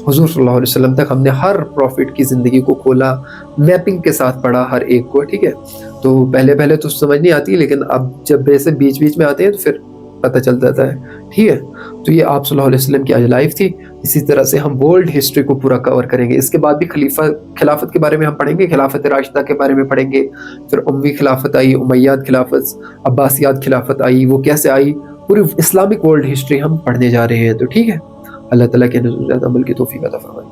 A: حضور صلی اللہ علیہ وسلم تک. ہم نے ہر پروفٹ کی زندگی کو کھولا، میپنگ کے ساتھ پڑھا ہر ایک کو، ٹھیک ہے. تو پہلے تو سمجھ نہیں آتی، لیکن اب جب ایسے بیچ میں آتے ہیں تو پھر پتہ چل جاتا ہے، ٹھیک ہے. تو یہ آپ صلی اللہ علیہ وسلم کی آج لائف تھی. اسی طرح سے ہم ورلڈ ہسٹری کو پورا کور کریں گے. اس کے بعد بھی خلافت کے بارے میں ہم پڑھیں گے، خلافت راشدہ کے بارے میں پڑھیں گے. پھر اموی خلافت آئی، امیاد خلافت، عباسیات خلافت آئی، وہ کیسے آئی، پوری اسلامک ورلڈ ہسٹری ہم پڑھنے جا رہے ہیں. تو ٹھیک ہے، اللہ تعالیٰ کے نزول عمل کی توفیق عطا فرمائے.